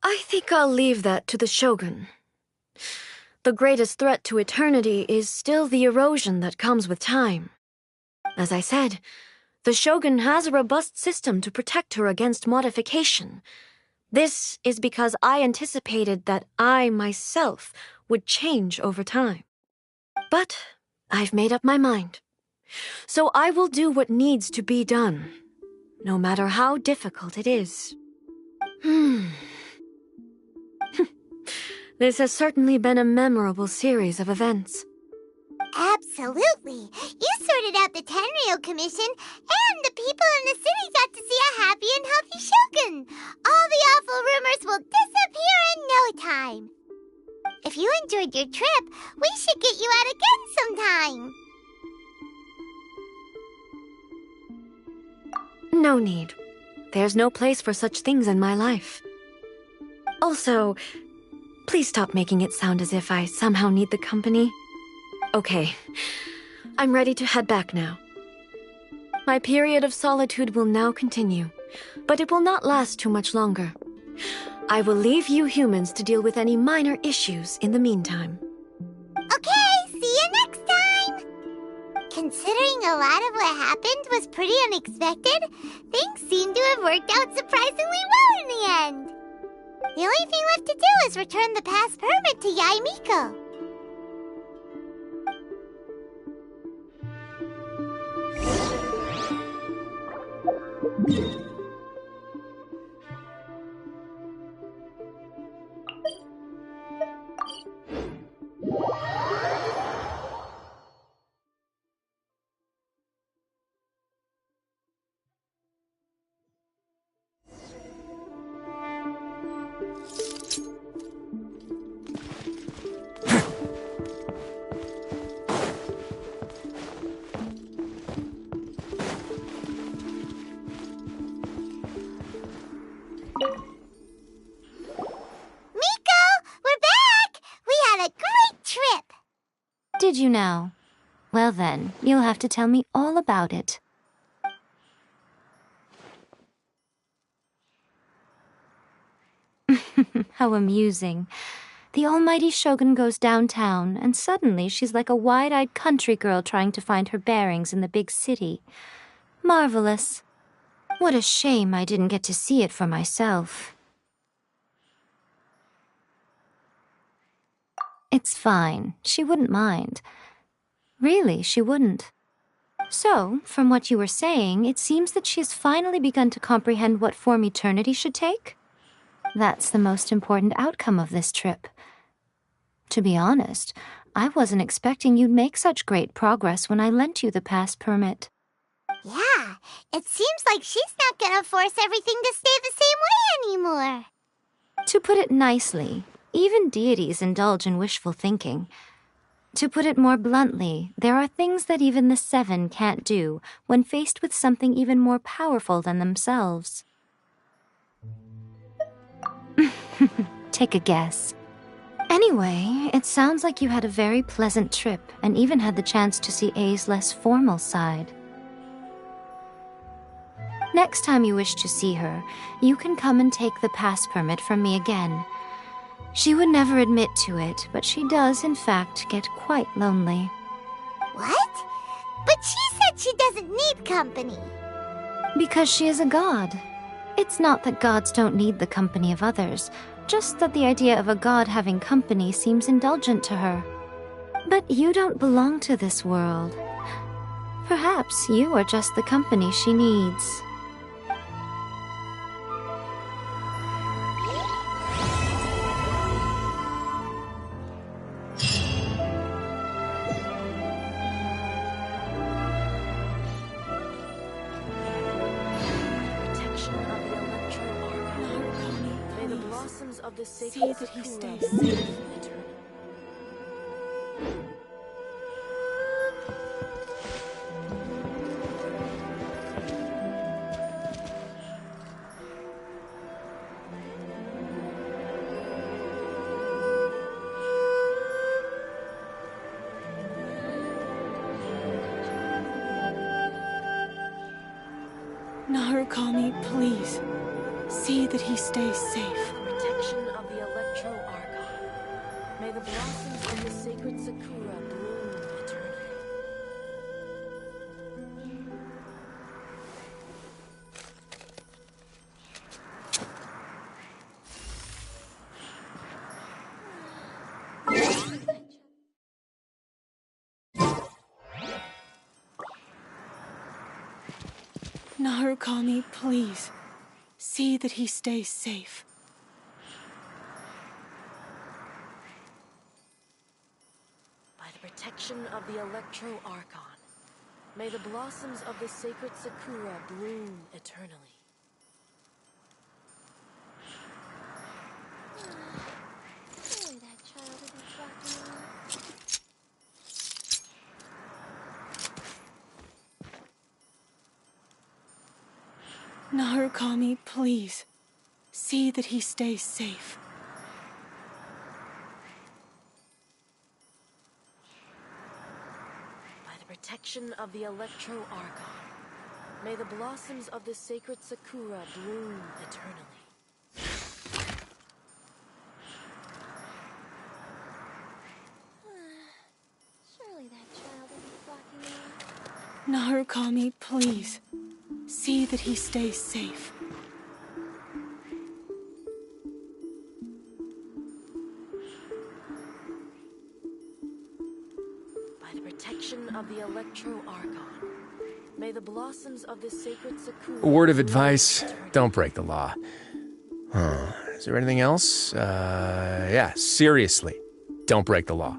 I think I'll leave that to the Shogun. The greatest threat to eternity is still the erosion that comes with time. As I said, the Shogun has a robust system to protect her against modification. This is because I anticipated that I myself would change over time. But I've made up my mind. So I will do what needs to be done, no matter how difficult it is. This has certainly been a memorable series of events. Absolutely. You sorted out the Tenryou Commission, and the people in the city got to see a happy and healthy Shogun. All the awful rumors will disappear in no time. If you enjoyed your trip, we should get you out again sometime. No need. There's no place for such things in my life. Also, please stop making it sound as if I somehow need the company. Okay, I'm ready to head back now. My period of solitude will now continue, but it will not last too much longer. I will leave you humans to deal with any minor issues in the meantime. Okay, see you next time! Considering a lot of what happened was pretty unexpected, things seem to have worked out surprisingly well in the end. The only thing left to do is return the pass permit to Yae Miko. Did you now? Well then, you'll have to tell me all about it. How amusing. The almighty Shogun goes downtown, and suddenly she's like a wide-eyed country girl trying to find her bearings in the big city. Marvelous. What a shame I didn't get to see it for myself. It's fine. She wouldn't mind. Really, she wouldn't. So, from what you were saying, it seems that she has finally begun to comprehend what form eternity should take? That's the most important outcome of this trip. To be honest, I wasn't expecting you'd make such great progress when I lent you the pass permit. Yeah, it seems like she's not gonna force everything to stay the same way anymore. To put it nicely, even deities indulge in wishful thinking. To put it more bluntly, there are things that even the Seven can't do when faced with something even more powerful than themselves. Take a guess. Anyway, it sounds like you had a very pleasant trip and even had the chance to see A's less formal side. Next time you wish to see her, you can come and take the pass permit from me again. She would never admit to it, but she does, in fact, get quite lonely. What? But she said she doesn't need company. Because she is a god. It's not that gods don't need the company of others, just that the idea of a god having company seems indulgent to her. But you don't belong to this world. Perhaps you are just the company she needs. See that he stays safe. Narukami, please. See that he stays safe. Protection of the Electro Archon. May the blossoms of the sacred Sakura bloom eternally. Narukami, please. See that he stays safe. By the protection of the Electro Archon, may the blossoms of the sacred Sakura bloom eternally. Surely that child isn't walking around. Narukami, please. See that he stays safe. By the protection of the Electro Archon, may the blossoms of the sacred Sakura bloom eternally. Surely that child isn't walking around. Narukami, please. See that he stays safe. By the protection of the Electro Archon, may the blossoms of the sacred Sakura... A word of advice, don't break the law. Is there anything else? Yeah, seriously, don't break the law.